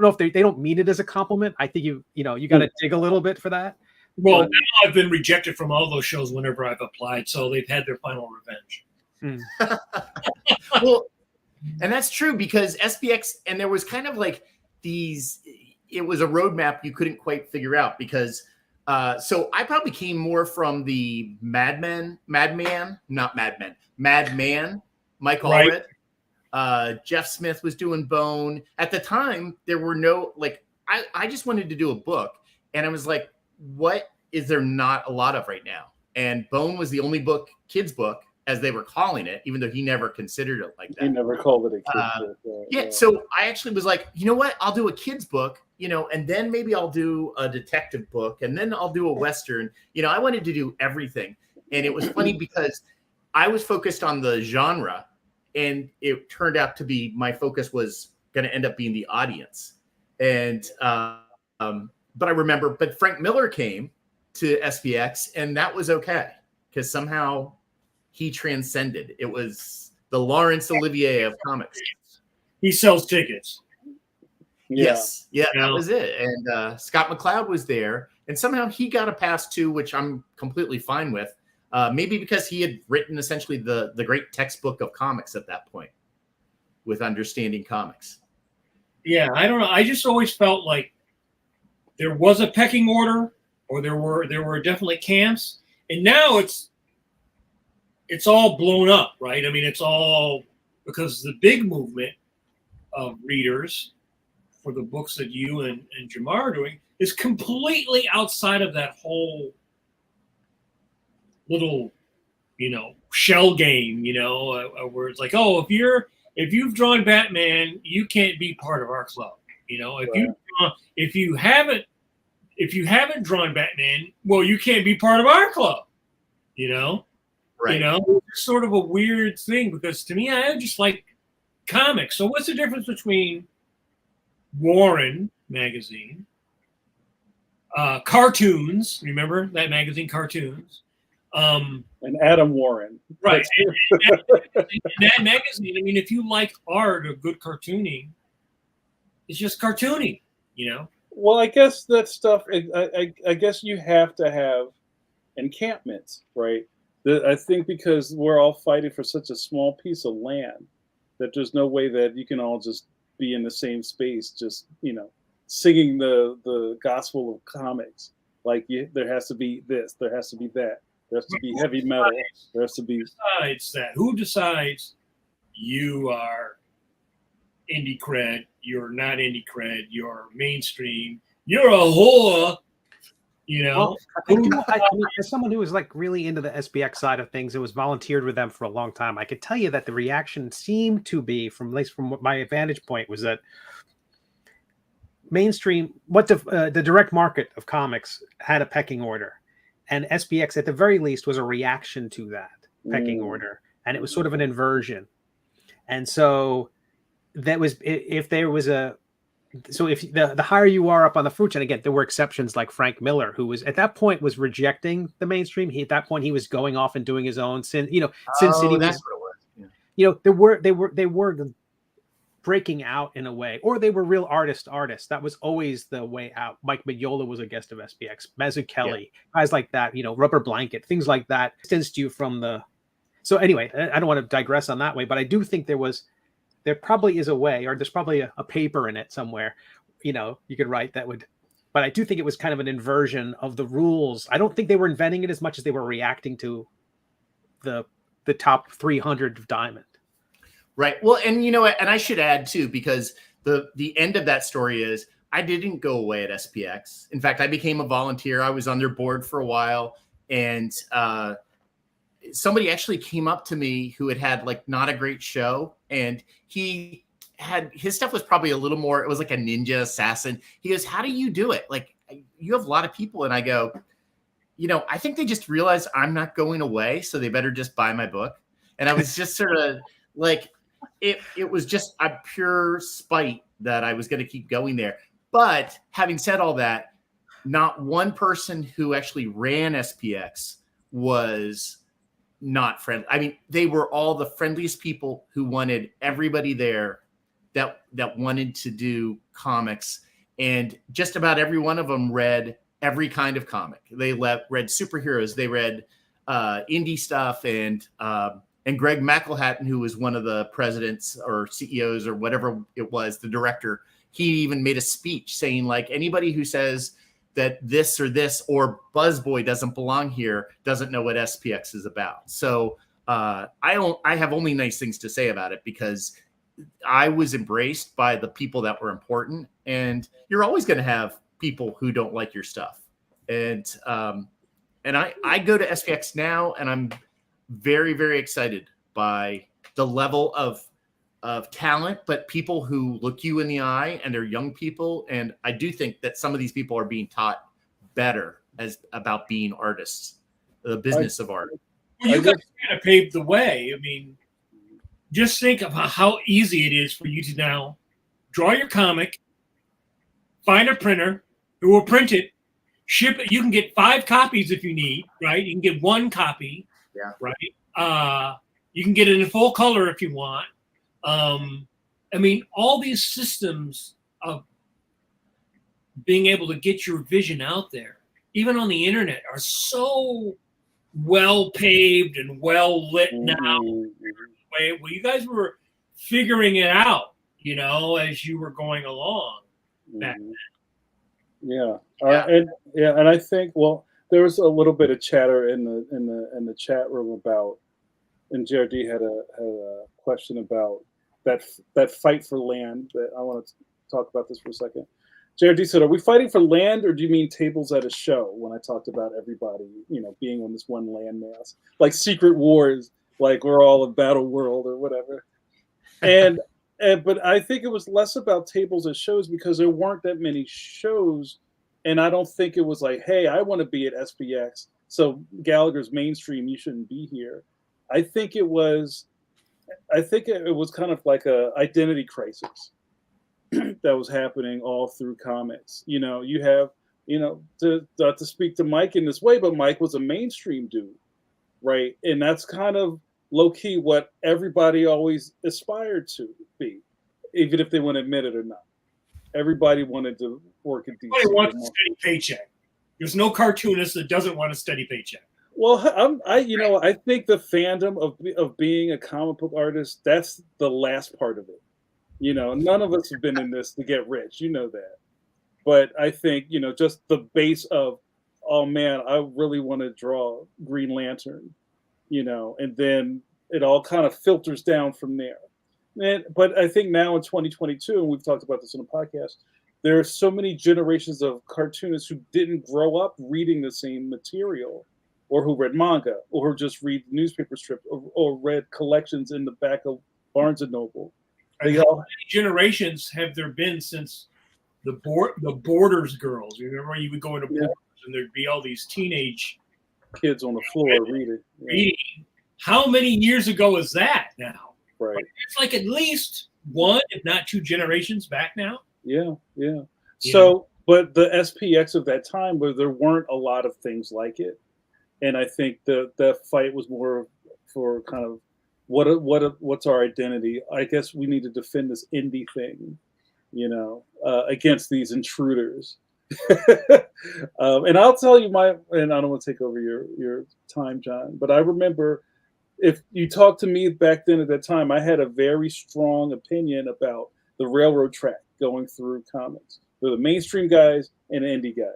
know if they don't mean it as a compliment. I think you got to dig a little bit for that. Well, now I've been rejected from all those shows whenever I've applied, so they've had their final revenge. Well, and that's true, because SPX, and there was kind of like these, it was a roadmap you couldn't quite figure out, because so I probably came more from the Madman, Mike Allred. Jeff Smith was doing Bone. At the time, there were no, like, I just wanted to do a book, and I was like, what is there not a lot of right now? And Bone was the only book, kids book, as they were calling it, even though he never considered it like that. He never called it a kids book. Yeah, so I actually was like, you know what? I'll do a kids book, you know, and then maybe I'll do a detective book, and then I'll do a Western. You know, I wanted to do everything. And it was funny because I was focused on the genre, and it turned out to be, my focus was going to end up being the audience. And, but I remember, but Frank Miller came to SPX, and that was okay, because somehow he transcended. It was the Laurence Olivier of comics. He sells tickets. Yes. Yeah, that was it. And Scott McCloud was there, and somehow he got a pass too, which I'm completely fine with. Maybe because he had written essentially the great textbook of comics at that point, with understanding comics. Yeah, I don't know. I just always felt like there was a pecking order, or there were definitely camps, and now it's all blown up, right? I mean, it's all because the big movement of readers for the books that you and Jamar are doing is completely outside of that whole little, you know, shell game, you know, where it's like, oh, if you've drawn Batman, you can't be part of our club. You know, if you haven't drawn Batman, well, you can't be part of our club. You know, right? You know, it's sort of a weird thing, because to me, I just like comics. So what's the difference between Warren magazine, Cartoons? Remember that magazine, Cartoons? And Adam Warren, right? And that magazine. I mean, if you like art or good cartooning, it's just cartooning, you know. Well, I guess that stuff. I guess you have to have encampments, right? I think because we're all fighting for such a small piece of land that there's no way that you can all just be in the same space, just, you know, singing the gospel of comics. Like, there has to be this, there has to be that. There has to be heavy metal. There has to be. Decides that? Who decides you are indie cred? You're not indie cred. You're mainstream. You're a whore. You know. Well, I mean, as someone who was like really into the SPX side of things, it was volunteered with them for a long time. I could tell you that the reaction seemed to be, at least from my vantage point, was that mainstream, what the direct market of comics had a pecking order. And SPX, at the very least, was a reaction to that. pecking order, and it was sort of an inversion. And so that was, if there was a, so if the higher you are up on the food chain, again, there were exceptions like Frank Miller, who was at that point was rejecting the mainstream. At that point he was going off and doing his own. Sin City that's was, what it was. Yeah. you know, they were breaking out in a way, or they were real artists. That was always the way out. Mike Mignola was a guest of SPX, Mazzucchelli, guys like that, you know, Rubber Blanket, things like that distanced you from the. So anyway, I don't want to digress on that way, but I do think there probably is a way, or there's probably a paper in it somewhere, you know, you could write that would, but I do think it was kind of an inversion of the rules. I don't think they were inventing it as much as they were reacting to the top 300 of Diamond. Right. Well, and you know what, and I should add too, because the end of that story is I didn't go away at SPX. In fact, I became a volunteer. I was on their board for a while, and somebody actually came up to me who had like not a great show, and he had, his stuff was probably a little more, it was like a ninja assassin. He goes, how do you do it? Like, you have a lot of people. And I go, you know, I think they just realized I'm not going away, so they better just buy my book. And I was just sort of like, it was just a pure spite that I was going to keep going there. But having said all that, not one person who actually ran SPX was not friendly. I mean, they were all the friendliest people who wanted everybody there that wanted to do comics. And just about every one of them read every kind of comic. They read superheroes. They read indie stuff. And Greg McElhatton, who was one of the presidents or CEOs or whatever it was, the director, he even made a speech saying, like, anybody who says that this or Buzzboy doesn't belong here doesn't know what SPX is about. So I have only nice things to say about it, because I was embraced by the people that were important, and you're always going to have people who don't like your stuff. And I go to SPX now, and I'm very, very excited by the level of talent, but people who look you in the eye, and they're young people. And I do think that some of these people are being taught better about being artists, the business of art. Well, you guys kind of paved the way. I mean, just think of how easy it is for you to now draw your comic, find a printer who will print it, ship it. You can get 5 copies if you need, right? You can get 1 copy, right? You can get it in full color if you want. I mean, all these systems of being able to get your vision out there, even on the internet, are so well paved and well lit now. Well, you guys were figuring it out, you know, as you were going along back then. Yeah. And I think, well, there was a little bit of chatter in the chat room about, and JRD had a question about that fight for land. That I want to talk about this for a second. JRD said, "Are we fighting for land, or do you mean tables at a show?" When I talked about everybody, you know, being on this one landmass, like Secret Wars, like we're all a battle world or whatever. And but I think it was less about tables at shows, because there weren't that many shows, and I don't think it was like, hey, I want to be at SPX, so Gallagher's mainstream, you shouldn't be here. I think it was kind of like a identity crisis that was happening all through comics. You know, you have, you know, to speak to Mike in this way, but Mike was a mainstream dude, right? And that's kind of low key what everybody always aspired to be, even if they wouldn't admit it or not. Everybody wanted to work at DC. Everybody wants a steady paycheck. There's no cartoonist that doesn't want a steady paycheck. Well, I think the fandom of being a comic book artist, that's the last part of it. You know, none of us have been in this to get rich, you know that. But I think, you know, just the base of, oh man, I really want to draw Green Lantern, you know, and then it all kind of filters down from there. But I think now in 2022, and we've talked about this on the podcast, there are so many generations of cartoonists who didn't grow up reading the same material, or who read manga, or who just read newspaper strips, or read collections in the back of Barnes and Noble. And how many generations have there been since the Borders girls? You remember you would go into Borders and there'd be all these teenage kids on the floor reading. reading. how many years ago is that now? Right. Like, it's like at least one, if not two generations back now. Yeah, yeah. You So, know? but the SPX of that time, where there weren't a lot of things like it, and I think the fight was more for kind of what's our identity. I guess we need to defend this indie thing, against these intruders. And I'll tell you and I don't want to take over your time, John, but I remember, if you talked to me back then at that time, I had a very strong opinion about the railroad track going through comics. There were the mainstream guys and indie guys.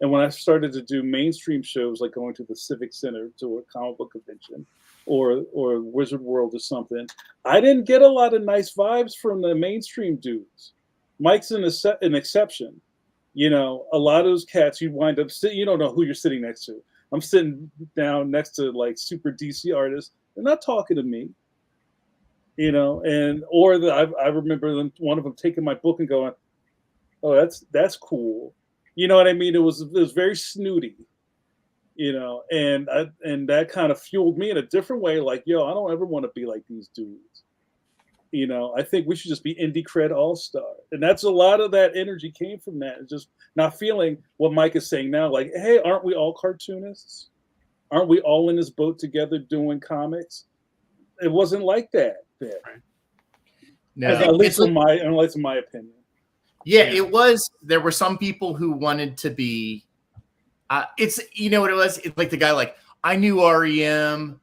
And when I started to do mainstream shows, like going to the Civic Center to a comic book convention or Wizard World or something, I didn't get a lot of nice vibes from the mainstream dudes. Mike's an exception. A lot of those cats, you wind up sitting, you don't know who you're sitting next to. I'm sitting down next to like super DC artists. They're not talking to me, I remember one of them taking my book and going, "Oh, that's cool." You know what I mean? It was very snooty, and that kind of fueled me in a different way. Like, yo, I don't ever want to be like these dudes. I think we should just be indie cred all-star. And that's a lot of that energy came from that. It's just not feeling what Mike is saying now. Like, hey, aren't we all cartoonists? Aren't we all in this boat together doing comics? It wasn't like that then. Right. No, at least in my opinion. Yeah, it was. There were some people who wanted to be. It's what it was. It's like the guy like, I knew REM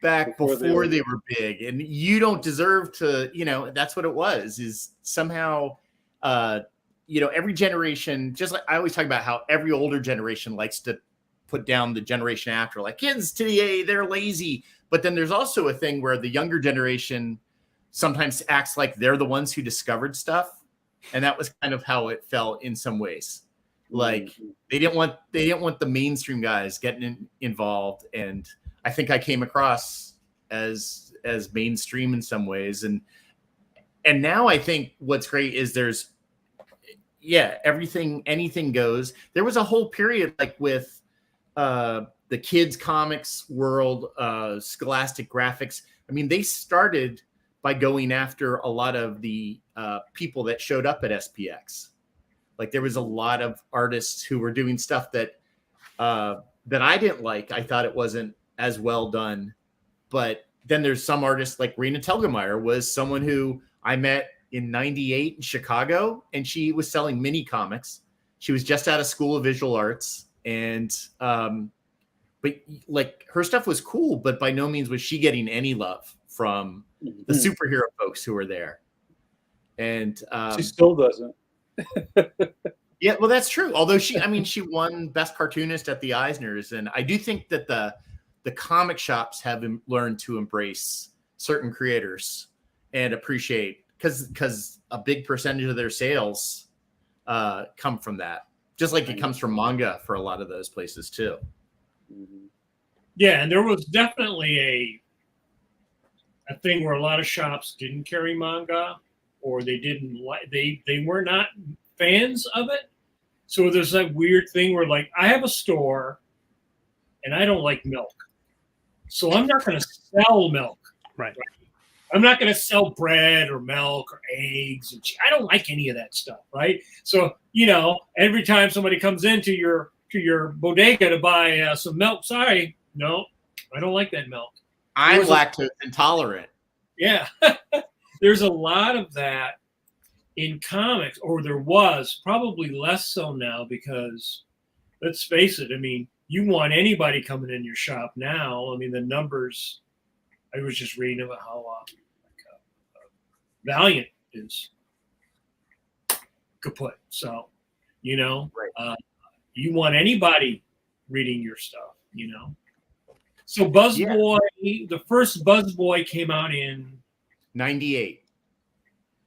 back before they were big, and you don't deserve to. That's what it was. Is somehow, every generation. Just like I always talk about how every older generation likes to put down the generation after, like kids today, they're lazy. But then there's also a thing where the younger generation sometimes acts like they're the ones who discovered stuff. And that was kind of how it felt in some ways. Like they didn't want the mainstream guys getting involved. And I think I came across as mainstream in some ways. And now I think what's great is anything goes. There was a whole period like with the kids comics world, Scholastic Graphics. I mean, they started by going after a lot of the people that showed up at SPX. Like there was a lot of artists who were doing stuff that I didn't like. I thought it wasn't as well done. But then there's some artists like Rena Telgemeier was someone who I met in '98 in Chicago, and she was selling mini comics. She was just out of School of Visual Arts, and but like her stuff was cool, but by no means was she getting any love from the superhero folks who were there. And she still doesn't. Yeah, well, that's true. Although she won Best Cartoonist at the Eisners, and I do think that the comic shops have learned to embrace certain creators and appreciate because a big percentage of their sales come from that. Just like it comes from manga for a lot of those places too. Yeah, and there was definitely a thing where a lot of shops didn't carry manga, or they didn't like they were not fans of it. So there's that weird thing where like I have a store and I don't like milk. So I'm not going to sell milk. Right. I'm not going to sell bread or milk or eggs. I don't like any of that stuff, right? So, every time somebody comes into your bodega to buy some milk, sorry, no, I don't like that milk. I'm lactose intolerant. Yeah. There's a lot of that in comics, or there was, probably less so now because, let's face it, you want anybody coming in your shop now. The numbers, I was just reading about how Valiant is kaput. So, Right. You want anybody reading your stuff, So Buzzboy, the first Buzzboy came out in 98.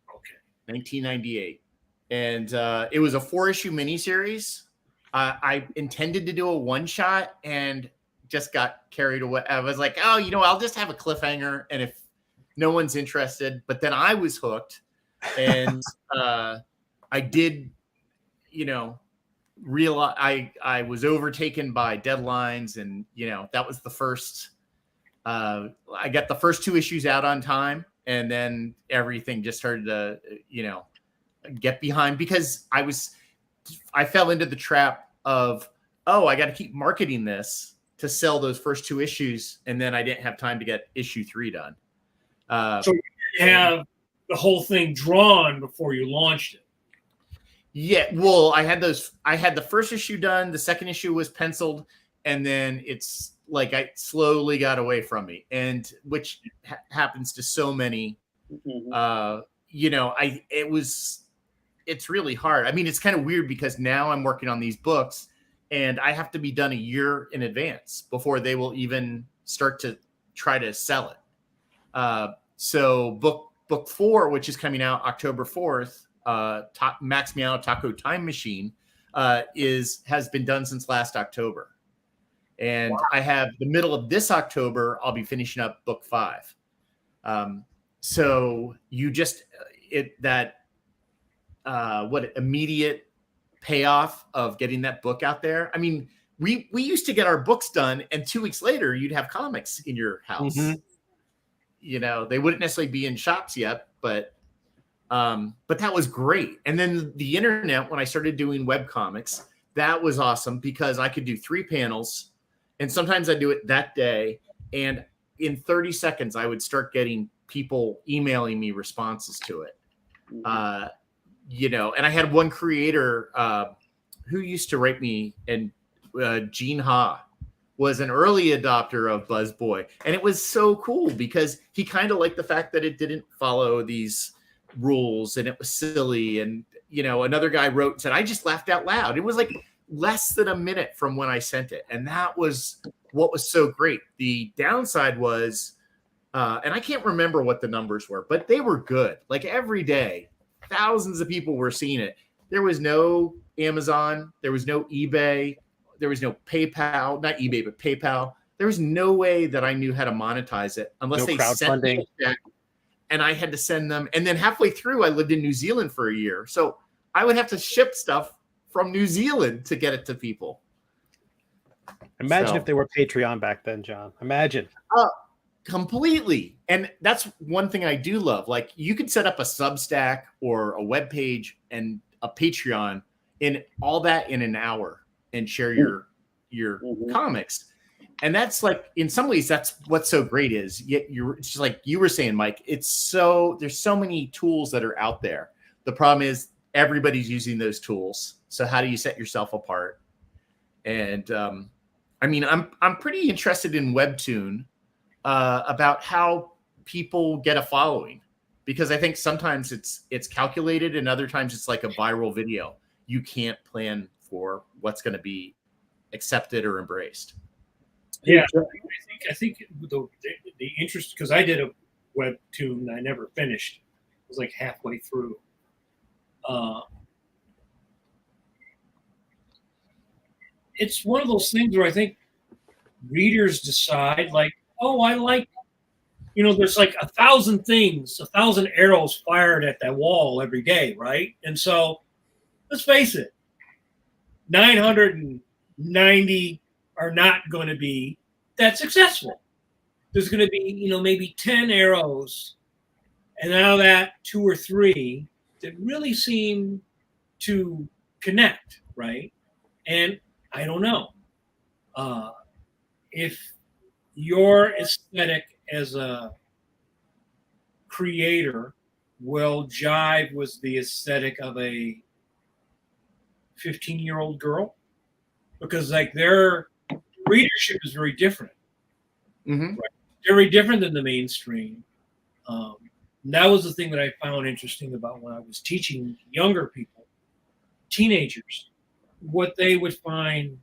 Okay. 1998. And it was a 4-issue miniseries. I intended to do a one-shot and just got carried away. I was like, I'll just have a cliffhanger. And if no one's interested, but then I was hooked. And I did, realize I was overtaken by deadlines. And, that was the first I got the first 2 issues out on time, and then everything just started to, get behind, because I fell into the trap of, oh, I got to keep marketing this to sell those first 2 issues, and then I didn't have time to get issue 3 done. So you have the whole thing drawn before you launched it. Yeah, well, I had the first issue done, the second issue was penciled, and then it's like I slowly got away from me, and which happens to so many. It's really hard. I mean, it's kind of weird because now I'm working on these books, and I have to be done a year in advance before they will even start to try to sell it. So book 4, which is coming out October 4th, Max Meow Taco Time Machine, has been done since last October. And I have the middle of this October, I'll be finishing up book 5. So you just, immediate payoff of getting that book out there. I mean, we used to get our books done, and 2 weeks later you'd have comics in your house. They wouldn't necessarily be in shops yet, but that was great. And then the internet, when I started doing web comics, that was awesome because I could do 3 panels, and sometimes I do it that day, and in 30 seconds I would start getting people emailing me responses to it. And I had one creator who used to write me, and Gene Ha was an early adopter of BuzzBoy. And it was so cool because he kind of liked the fact that it didn't follow these rules and it was silly. And, another guy wrote and said, I just laughed out loud. It was like less than a minute from when I sent it. And that was what was so great. The downside was, and I can't remember what the numbers were, but they were good. Like every day, thousands of people were seeing it. There was no Amazon. There was no eBay. There was no PayPal, not eBay, but PayPal. There was no way that I knew how to monetize it unless they sent me a check, and I had to send them. And then halfway through, I lived in New Zealand for a year. So I would have to ship stuff from New Zealand to get it to people. Imagine if they were Patreon back then, John. Imagine. Completely. And that's one thing I do love. Like, you could set up a Substack or a web page and a Patreon in all that in an hour and share your comics. And that's like, in some ways, that's what's so great is it's just like you were saying, Mike, there's so many tools that are out there. The problem is everybody's using those tools. So how do you set yourself apart? And I mean, I'm pretty interested in Webtoon about how people get a following, because I think sometimes it's calculated and other times it's like a viral video. You can't plan for what's going to be accepted or embraced. Yeah, I think the interest, because I did a Webtoon I never finished. It was like halfway through. It's one of those things where I think readers decide, like, oh, I like, there's like 1,000 things, 1,000 arrows fired at that wall every day, right? And so, let's face it, 990 are not going to be that successful. There's going to be, maybe 10 arrows, and out of that, 2 or 3 that really seem to connect, right? And I don't know if your aesthetic as a creator will jive with the aesthetic of a 15-year-old girl, because like their readership is very different. Right? Very different than the mainstream. That was the thing that I found interesting about when I was teaching younger people, teenagers, what they would find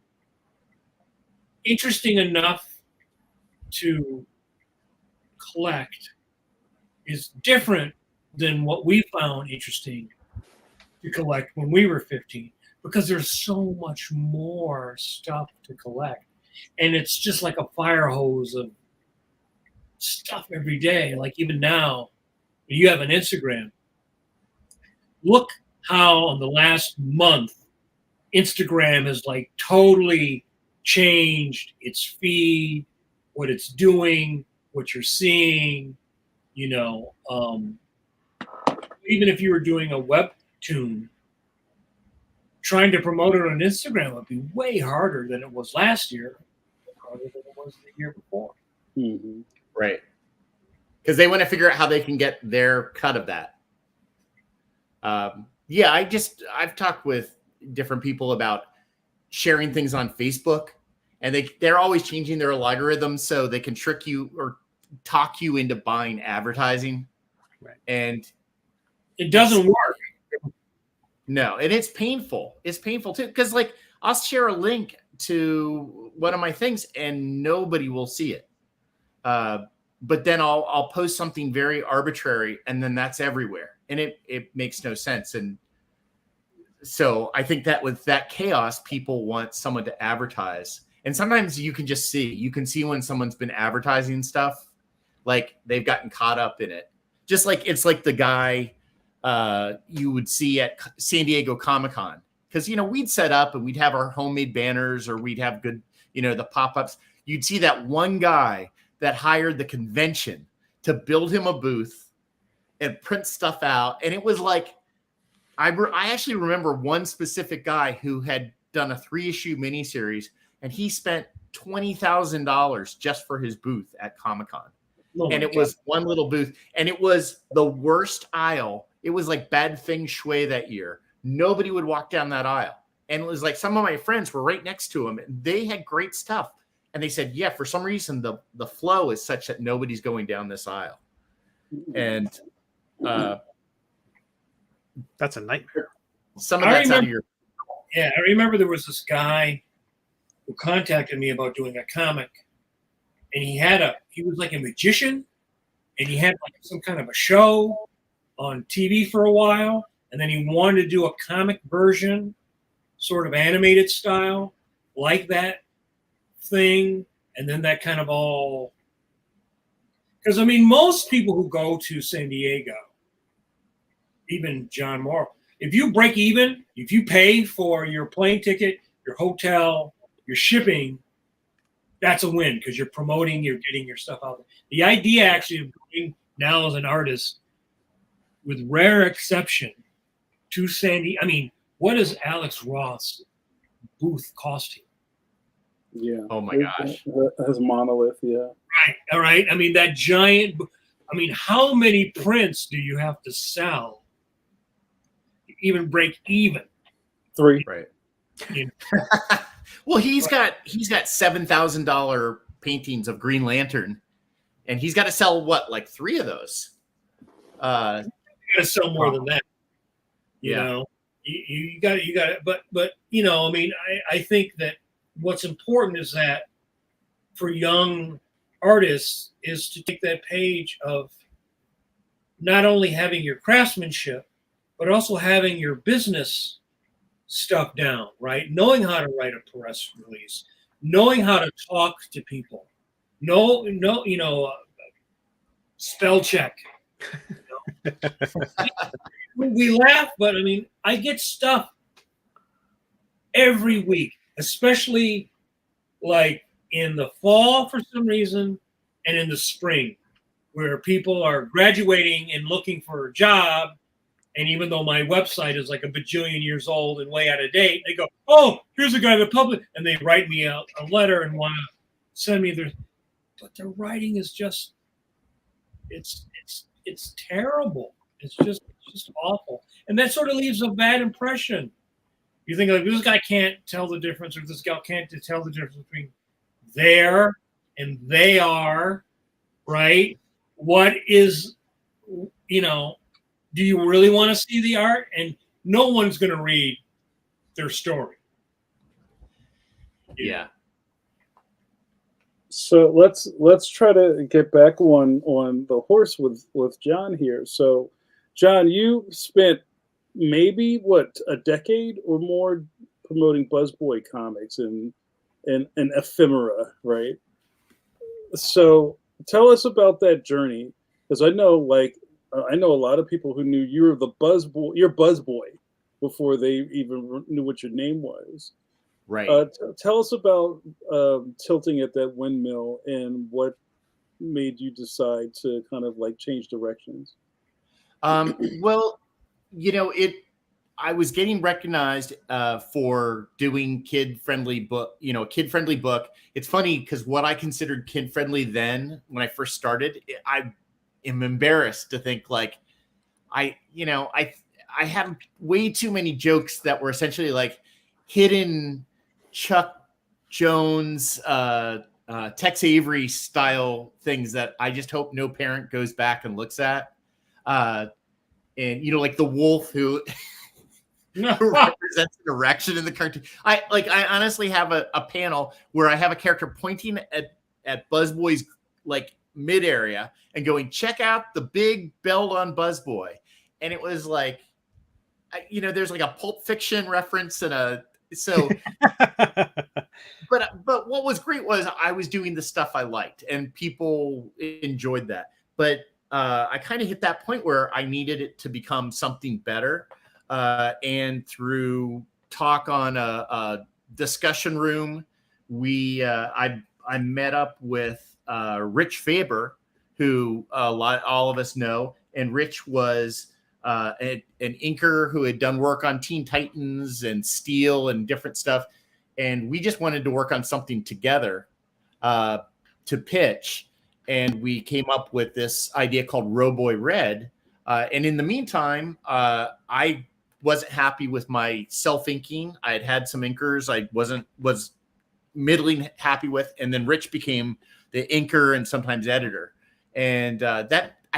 interesting enough to collect is different than what we found interesting to collect when we were 15, because there's so much more stuff to collect. And it's just like a fire hose of stuff every day. Like even now, you have an Instagram. Look how in the last month, Instagram has like totally changed its feed, what it's doing. what you're seeing, you know, even if you were doing a webtoon, trying to promote it on Instagram would be way harder than it was last year, harder than it was the year before. Mm-hmm. Right. Because they want to figure out how they can get their cut of that. Yeah, I've talked with different people about sharing things on Facebook, and they're always changing their algorithms so they can trick you or talk you into buying advertising. Right. And it doesn't work. No, and it's painful. It's painful too, because like I'll share a link to one of my things and nobody will see it. But then I'll post something very arbitrary and then that's everywhere. And it makes no sense. And so I think that with that chaos, people want someone to advertise. And sometimes you can see when someone's been advertising stuff, like they've gotten caught up in it. Just like it's like the guy you would see at San Diego Comic-Con. Because, you know, we'd set up and we'd have our homemade banners or we'd have good, you know, the pop-ups. You'd see that one guy that hired the convention to build him a booth and print stuff out. And it was like, I actually remember one specific guy who had done a 3-issue miniseries and he spent $20,000 just for his booth at Comic-Con. Oh and it was one little booth and it was the worst aisle. It was like bad feng shui that year. Nobody would walk down that aisle. And it was like some of my friends were right next to him and they had great stuff. And they said, yeah, for some reason, the flow is such that nobody's going down this aisle. And that's a nightmare. Some of that's out of your... Yeah, I remember there was this guy who contacted me about doing a comic. And he was like a magician. And he had like some kind of a show on TV for a while. And then he wanted to do a comic version, sort of animated style, like that thing. And then that kind of all, because I mean, most people who go to San Diego, even John Morrow, if you break even, if you pay for your plane ticket, your hotel, your shipping, that's a win because you're promoting, you're getting your stuff out there. The idea actually of going now as an artist, with rare exception, to San Diego, I mean, what does Alex Roth's booth cost you? Yeah. Oh my gosh. His monolith, yeah. Right. All right. I mean, that giant. I mean, how many prints do you have to sell to even break even? 3. Right. You know? Well, he's got $7,000 paintings of Green Lantern, and he's got to sell what, like 3 of those. You got to sell more than that. You know, you got it. But you know, I mean, I think that what's important is that for young artists is to take that page of not only having your craftsmanship, but also having your business stuff down, right? Knowing how to write a press release, knowing how to talk to people, spell check. You know? We laugh, but I mean, I get stuff every week, especially like in the fall for some reason and in the spring where people are graduating and looking for a job. And even though my website is like a bajillion years old and way out of date, they go, oh, here's a guy that published, and they write me a letter and want to send me their, but their writing is just, it's terrible. It's just awful. And that sort of leaves a bad impression. You think like this guy can't tell the difference, or this gal can't tell the difference between there and they are, right? What is, you know, do you really want to see the art? And no one's going to read their story. Yeah. So let's try to get back on the horse with John here. So, John, you spent maybe a decade or more promoting Buzzboy comics and ephemera, right? So tell us about that journey, because I know a lot of people who knew you were the Buzzboy, you're Buzzboy, before they even knew what your name was. Right. Tell us about tilting at that windmill and what made you decide to kind of like change directions? Well, I was getting recognized for doing kid-friendly book, a kid-friendly book. It's funny because what I considered kid-friendly then, when I first started, I am embarrassed to think like I had way too many jokes that were essentially like hidden Chuck Jones, Tex Avery style things that I just hope no parent goes back and looks at. And like the wolf who represents an erection in the cartoon. I honestly have a panel where I have a character pointing at Buzzboy's like mid area and going, check out the big belt on Buzzboy. And it was like, there's like a Pulp Fiction reference but what was great was I was doing the stuff I liked and people enjoyed that. But I kind of hit that point where I needed it to become something better. And through talk on a discussion room, I met up with Rich Faber, who all of us know. And Rich was an inker who had done work on Teen Titans and Steel and different stuff. And we just wanted to work on something together to pitch. And we came up with this idea called Roboy Red. And in the meantime, I wasn't happy with my self-inking. I had some inkers I was middling happy with. And then Rich became the inker and sometimes editor. And I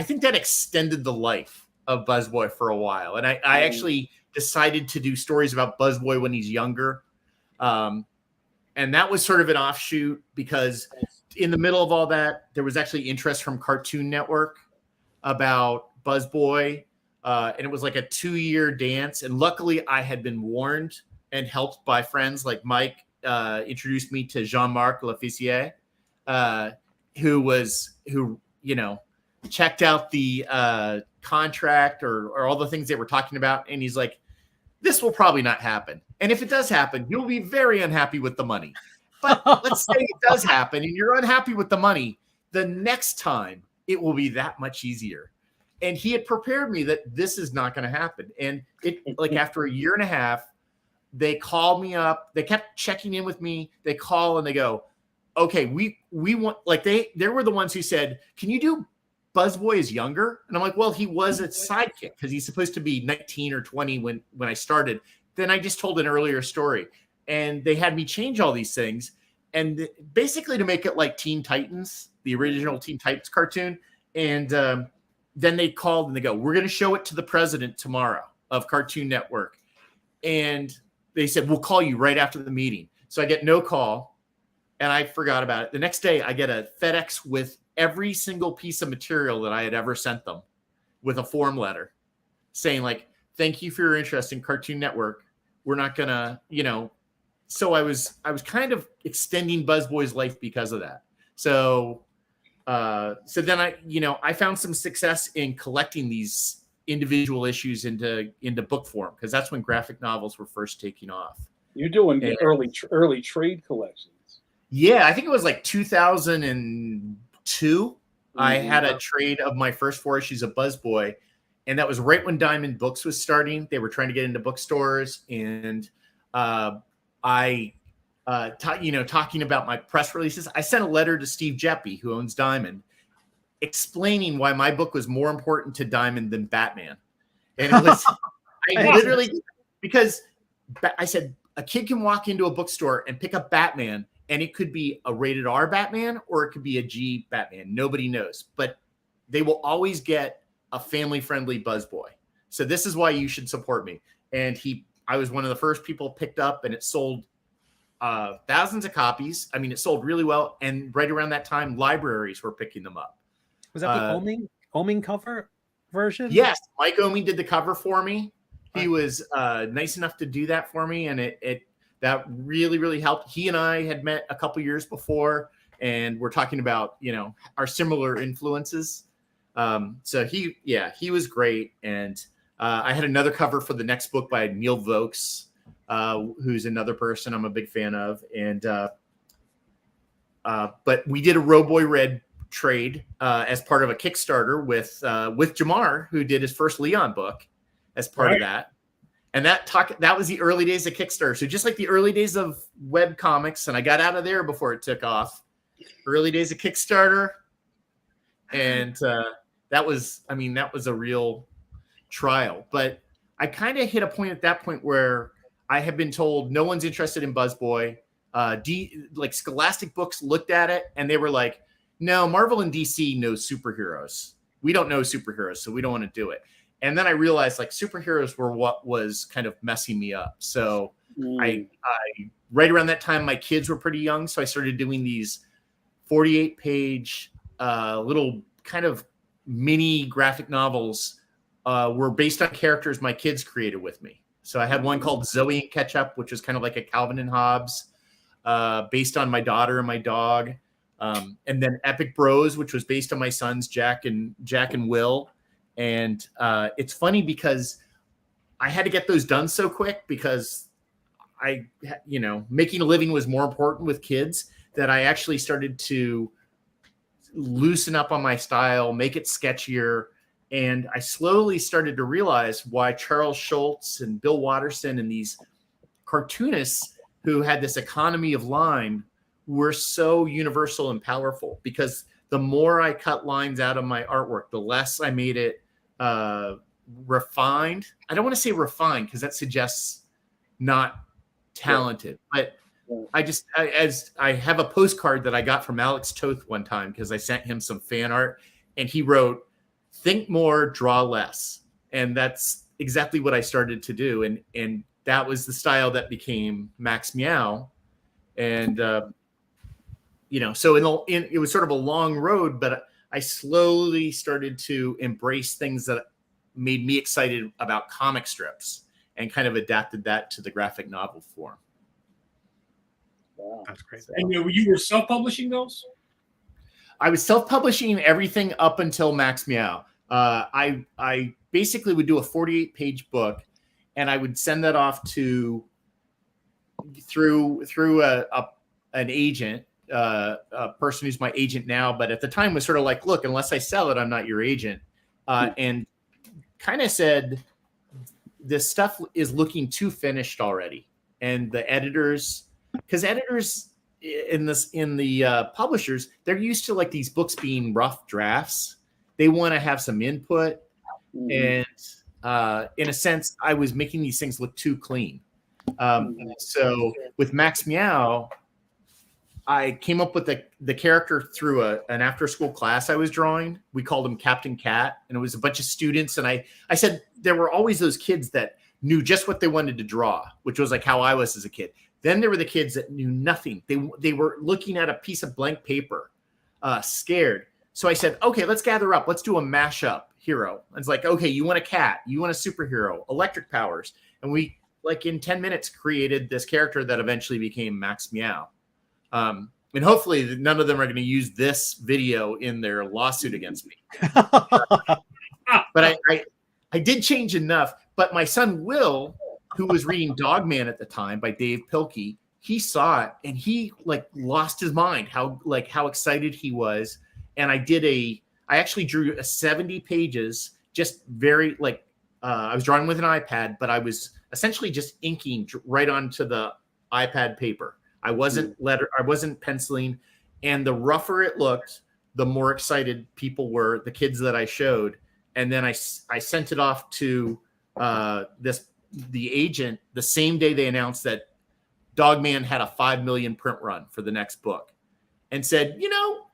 think that extended the life of Buzzboy for a while. And I actually decided to do stories about Buzzboy when he's younger. And that was sort of an offshoot because in the middle of all that, there was actually interest from Cartoon Network about Buzzboy. And it was like a 2-year dance. And luckily I had been warned and helped by friends like Mike, introduced me to Jean-Marc Lafisier, who checked out the contract or all the things they were talking about. And he's like, this will probably not happen. And if it does happen, you'll be very unhappy with the money. But let's say it does happen and you're unhappy with the money. The next time it will be that much easier. And he had prepared me that this is not going to happen. And after a year and a half, they called me up. They kept checking in with me. They call and they go, okay, we want, like they were the ones who said, can you do Buzzboy is younger? And I'm like, well, he was a sidekick because he's supposed to be 19 or 20 when I started. Then I just told an earlier story and they had me change all these things. And basically to make it like Teen Titans, the original Teen Titans cartoon. And then they called and they go, we're going to show it to the president tomorrow of Cartoon Network. And they said, we'll call you right after the meeting. So I get no call and I forgot about it. The next day I get a FedEx with every single piece of material that I had ever sent them with a form letter saying like, thank you for your interest in Cartoon Network. We're not going to, so I was kind of extending Buzzboy's life because of that. So then I found some success in collecting these individual issues into book form because that's when graphic novels were first taking off. You're doing early trade collections. Yeah, I think it was like 2002. I had a trade of my first 4 issues of Buzzboy, and that was right when Diamond Books was starting. They were trying to get into bookstores, and talking about my press releases, I sent a letter to Steve Jeppy, who owns Diamond, explaining why my book was more important to Diamond than Batman. And it was, because I said, a kid can walk into a bookstore and pick up Batman, and it could be a rated R Batman or it could be a G Batman. Nobody knows, but they will always get a family-friendly Buzzboy. So this is why you should support me. And I was one of the first people picked up, and it sold thousands of copies. I mean, it sold really well. And right around that time, libraries were picking them up. Was that the Oming cover version? Yes. Mike Oming did the cover for me. He was nice enough to do that for me. And that really, really helped. He and I had met a couple years before, and we're talking about, our similar influences. So he was great. And I had another cover for the next book by Neil Vokes, who's another person I'm a big fan of. And but we did a Roboy Red trade as part of a Kickstarter with Jamar, who did his first Leon book as part of that. And that was the early days of Kickstarter. So just like the early days of web comics, and I got out of there before it took off. Early days of Kickstarter, and that was a real trial. But I kind of hit a point at that point where I had been told no one's interested in Buzzboy. Like Scholastic Books looked at it and they were like, no, Marvel and DC know superheroes. We don't know superheroes, so we don't want to do it. And then I realized like superheroes were what was kind of messing me up. So I right around that time, my kids were pretty young. So I started doing these 48-page little kind of mini graphic novels were based on characters my kids created with me. So I had one called Zoe and Ketchup, which was kind of like a Calvin and Hobbes, based on my daughter and my dog. And then Epic Bros, which was based on my sons, Jack and Will. And it's funny because I had to get those done so quick because making a living was more important with kids, that I actually started to loosen up on my style, make it sketchier. And I slowly started to realize why Charles Schultz and Bill Watterson and these cartoonists who had this economy of line were so universal and powerful, because the more I cut lines out of my artwork, the less I made it refined. I don't want to say refined because that suggests not talented, but I have a postcard that I got from Alex Toth one time because I sent him some fan art, and he wrote, "Think more, draw less." And that's exactly what I started to do. And that was the style that became Max Meow. And, so it was sort of a long road, but I slowly started to embrace things that made me excited about comic strips and kind of adapted that to the graphic novel form. Wow. That's great. And you were self-publishing those? I was self-publishing everything up until Max Meow. I basically would do a 48-page book, and I would send that off through an agent, a person who's my agent now, but at the time was sort of like, look, unless I sell it, I'm not your agent, and kind of said, this stuff is looking too finished already, and the editors. Because editors in the publishers, they're used to like these books being rough drafts. They want to have some input, and in a sense, I was making these things look too clean. So with Max Meow, I came up with the character through an after-school class I was drawing. We called him Captain Cat, and it was a bunch of students. And I said there were always those kids that knew just what they wanted to draw, which was like how I was as a kid. Then there were the kids that knew nothing. They were looking at a piece of blank paper, scared. So I said, okay, let's gather up. Let's do a mashup hero. And it's like, okay, you want a cat, you want a superhero, electric powers. And we, like in 10 minutes, created this character that eventually became Max Meow. And hopefully none of them are going to use this video in their lawsuit against me. But I did change enough. But my son, Will, who was reading Dogman at the time by Dave Pilkey, he saw it and he like lost his mind how excited he was. And I actually drew 70 pages, just very I was drawing with an iPad, but I was essentially just inking right onto the iPad paper. I wasn't penciling, and the rougher it looked, the more excited people were, the kids that I showed. And then I sent it off to the agent the same day they announced that Dogman had a 5 million print run for the next book, and said,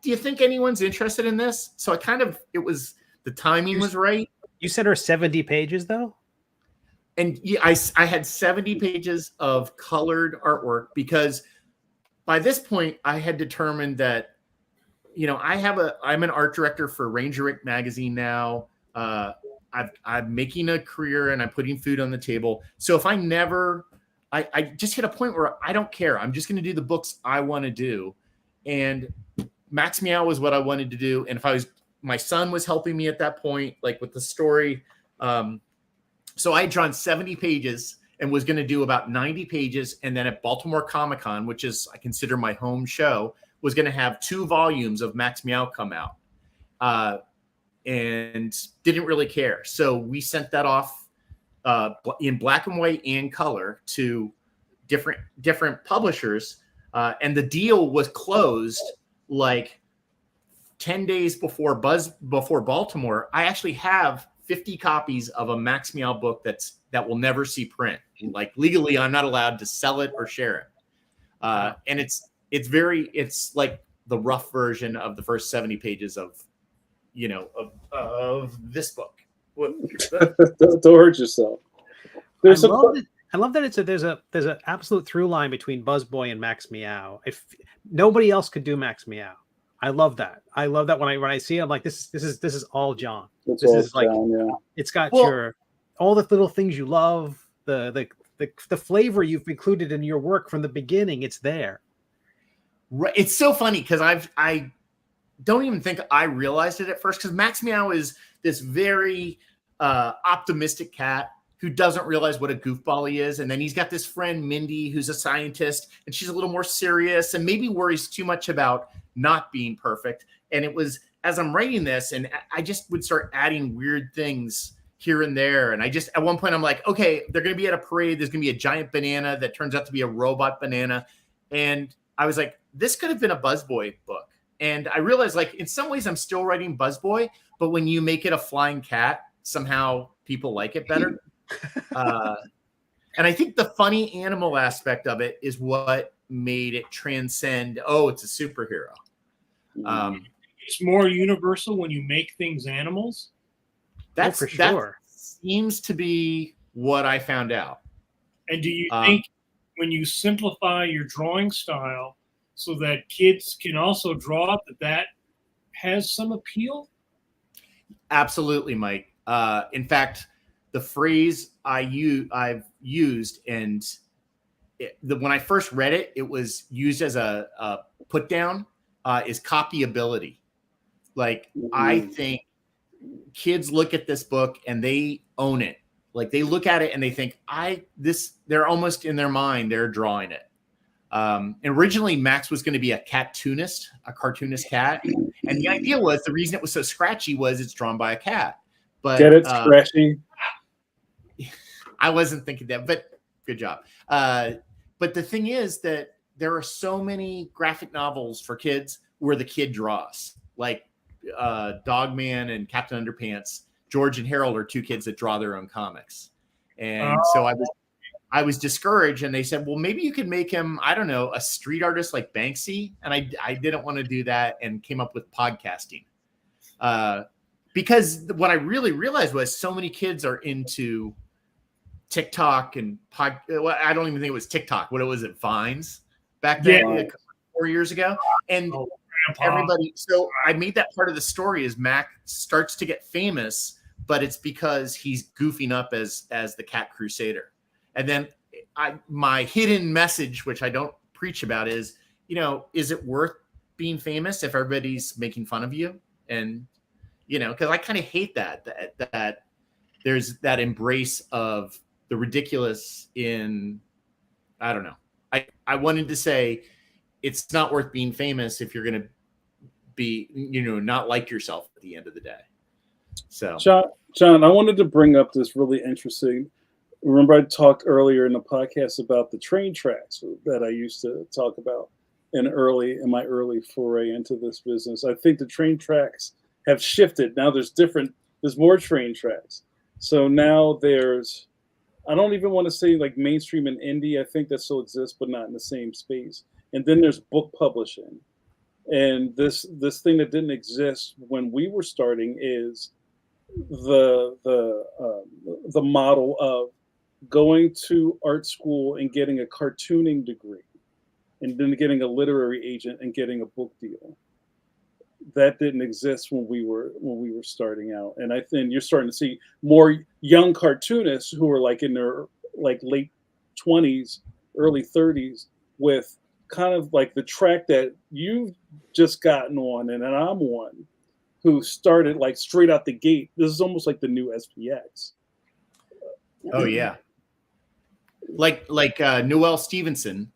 do you think anyone's interested in this? So the timing was right. You said her 70 pages though? And yeah, I had 70 pages of colored artwork because by this point I had determined that, I'm an art director for Ranger Rick magazine now. I'm making a career and I'm putting food on the table. So if I just hit a point where I don't care. I'm just going to do the books I want to do. And Max Meow was what I wanted to do. And my son was helping me at that point, like with the story. So I had drawn 70 pages and was going to do about 90 pages. And then at Baltimore Comic-Con, which is, I consider my home show, was going to have 2 volumes of Max Meow come out, and didn't really care. So we sent that off in black and white and color to different publishers, and the deal was closed like 10 days before Baltimore. I actually have 50 copies of a Max Meow book that will never see print. Like legally, I'm not allowed to sell it or share it. And it's like the rough version of the first 70 pages of this book. Don't hurt yourself. I love that there's an absolute through line between Buzzboy and Max Meow. If nobody else could do Max Meow, I love that. I love that when I see it, I'm like, this is all John. This is like, John, yeah. It's got all the little things you love, the flavor you've included in your work from the beginning. It's there. Right. It's so funny because I don't even think I realized it at first, because Max Meow is this very optimistic cat who doesn't realize what a goofball he is. And then he's got this friend, Mindy, who's a scientist, and she's a little more serious and maybe worries too much about not being perfect. And it was, as I'm writing this, and I just would start adding weird things here and there. And at one point I'm like, okay, they're going to be at a parade. There's going to be a giant banana that turns out to be a robot banana. And I was like, this could have been a Buzzboy book. And I realized, like, in some ways I'm still writing Buzzboy, but when you make it a flying cat, somehow people like it better. And I think the funny animal aspect of it is what made it transcend. Oh, it's a superhero. It's more universal when you make things animals. That's for sure. That seems to be what I found out. And do you think when you simplify your drawing style so that kids can also draw, that has some appeal? Absolutely, Mike. In fact, the phrase I've used, and when I first read it, it was used as a put down, is copyability. Like, I think kids look at this book and they own it. Like, they look at it and they think, they're almost in their mind, they're drawing it. And originally Max was going to be a cartoonist cat. And the idea was, the reason it was so scratchy was it's drawn by a cat. But get it, scratchy? I wasn't thinking that, but good job. But the thing is that there are so many graphic novels for kids where the kid draws, like Dogman and Captain Underpants. George and Harold are 2 kids that draw their own comics. And so I was discouraged, and they said, well, maybe you could make him, I don't know, a street artist like Banksy. And I didn't want to do that, and came up with podcasting. Because what I really realized was so many kids are into TikTok and I don't even think it was TikTok. What was it? Vines back then, like 4 years ago. And everybody, so I made that part of the story is Mac starts to get famous, but it's because he's goofing up as the Cat Crusader. And then my hidden message, which I don't preach about, is, is it worth being famous if everybody's making fun of you? And, because I kind of hate that there's that embrace of the ridiculous in, I don't know. I wanted to say it's not worth being famous if you're going to be, not like yourself at the end of the day. So, John, I wanted to bring up this really interesting. Remember, I talked earlier in the podcast about the train tracks that I used to talk about in my early foray into this business. I think the train tracks have shifted. Now there's more train tracks. So now there's, I don't even want to say like mainstream and indie. I think that still exists, but not in the same space. And then there's book publishing. And this thing that didn't exist when we were starting is the model of going to art school and getting a cartooning degree, and then getting a literary agent and getting a book deal. That didn't exist when we were starting out. And I think you're starting to see more young cartoonists who are like in their like late 20s, early 30s, with kind of like the track that you've just gotten on and I'm on, who started like straight out the gate. This is almost like the new SPX. Oh yeah. Like Noelle Stevenson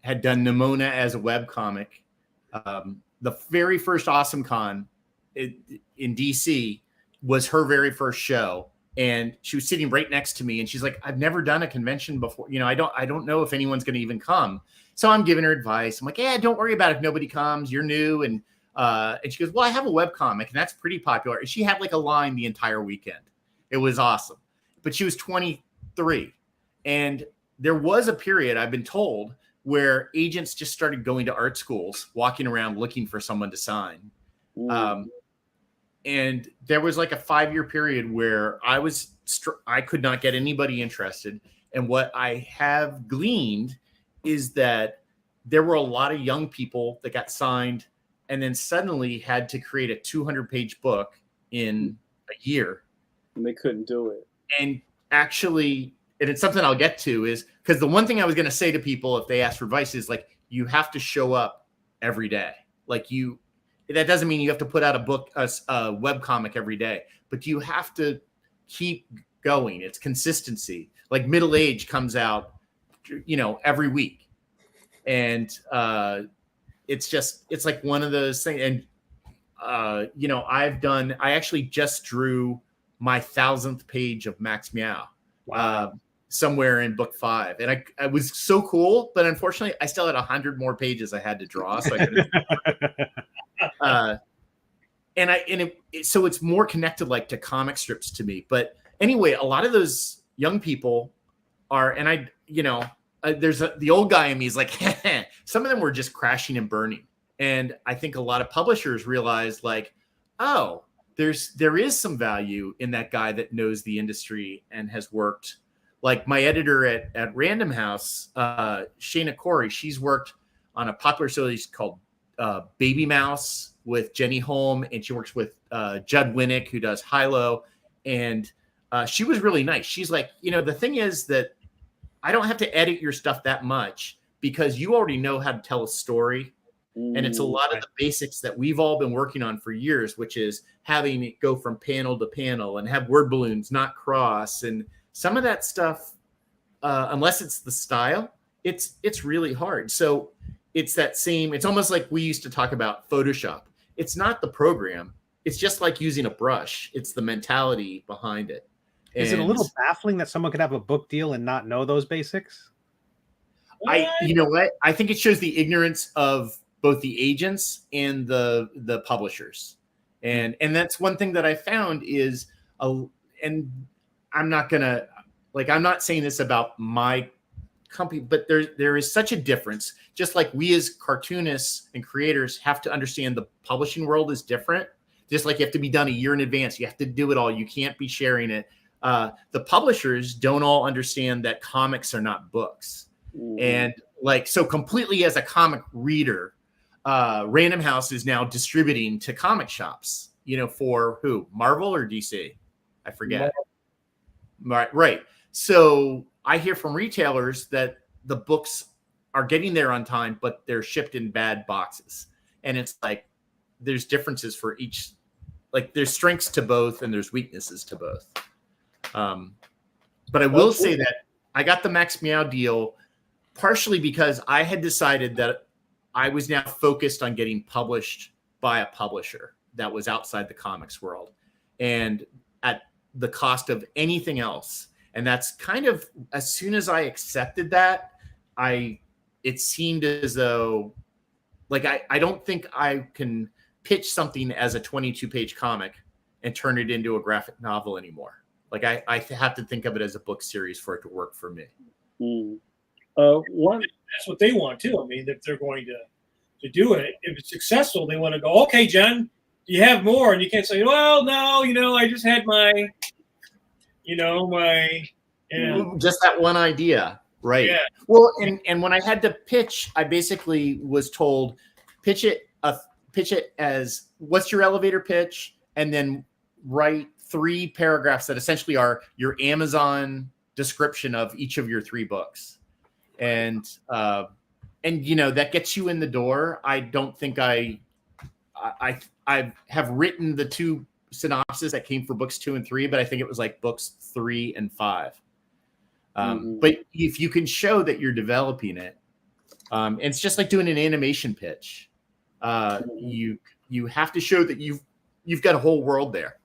had done Nimona as a webcomic. The very first Awesome Con in DC was her very first show. And she was sitting right next to me, and she's like, I've never done a convention before. You know, I don't know if anyone's going to even come. So I'm giving her advice. I'm like, yeah, don't worry about it if nobody comes. You're new. And she goes, well, I have a webcomic, and that's pretty popular. And she had like a line the entire weekend. It was awesome. But she was 23. And there was a period, I've been told, where agents just started going to art schools, walking around looking for someone to sign. And there was like a 5-year period where I could not get anybody interested. And what I have gleaned is that there were a lot of young people that got signed and then suddenly had to create a 200-page book in a year. And they couldn't do it. And actually, and it's something I'll get to, is because the one thing I was going to say to people if they ask for advice is like, you have to show up every day. Like that doesn't mean you have to put out a book, a webcomic every day, but you have to keep going. It's consistency. Like Middle Age comes out, you know, every week. And it's like one of those things. And, you know, I actually just drew my 1,000th page of Max Meow. Wow. Somewhere in book 5. And I was so cool, but unfortunately I still had 100 more pages I had to draw. So I couldn't. So it's more connected like to comic strips to me. But anyway, a lot of those young people are, and I, you know, the old guy in me is like, some of them were just crashing and burning. And I think a lot of publishers realized like, oh, there is some value in that guy that knows the industry and has worked. Like my editor at Random House, Shayna Corey, she's worked on a popular series called Baby Mouse with Jenny Holm, and she works with Judd Winnick, who does Hilo. And she was really nice. She's like, you know, the thing is that I don't have to edit your stuff that much because you already know how to tell a story. And it's a lot of the basics that we've all been working on for years, which is having it go from panel to panel and have word balloons not cross. And some of that stuff, unless it's the style, it's really hard. So it's that same, it's almost like we used to talk about Photoshop. It's not the program. It's just like using a brush. It's the mentality behind it. Is it a little baffling that someone could have a book deal and not know those basics? You know what? I think it shows the ignorance of both the agents and the publishers. And that's one thing that I found is, and I'm not gonna, like, I'm not saying this about my company, but there is such a difference. Just like we as cartoonists and creators have to understand the publishing world is different. Just like you have to be done a year in advance. You have to do it all. You can't be sharing it. The publishers don't all understand that comics are not books. And like, so completely as a comic reader, Random House is now distributing to comic shops, you know, for who? Marvel or DC? I forget. Right. So I hear from retailers that the books are getting there on time, but they're shipped in bad boxes. And it's like, there's differences for each, like there's strengths to both and there's weaknesses to both. But I will say that I got the Max Meow deal partially because I had decided that I was now focused on getting published by a publisher that was outside the comics world and at the cost of anything else. And that's kind of, as soon as I accepted that, it seemed as though, like, I don't think I can pitch something as a 22-page comic and turn it into a graphic novel anymore. Like I have to think of it as a book series for it to work for me. That's what they want too. I mean, if they're going to do it, if it's successful, they want to go, okay, John, do you have more? And you can't say, well, no, you know, I just had my, you know, just that one idea. Right. Yeah. Well, and when I had to pitch, I basically was told, pitch it as what's your elevator pitch, and then write 3 paragraphs that essentially are your Amazon description of each of your 3 books. And you know, that gets you in the door. I don't think I have written the 2 synopses that came for books 2 and 3, but I think it was like books 3 and 5. But if you can show that you're developing it, It's just like doing an animation pitch. You have to show that you've got a whole world there.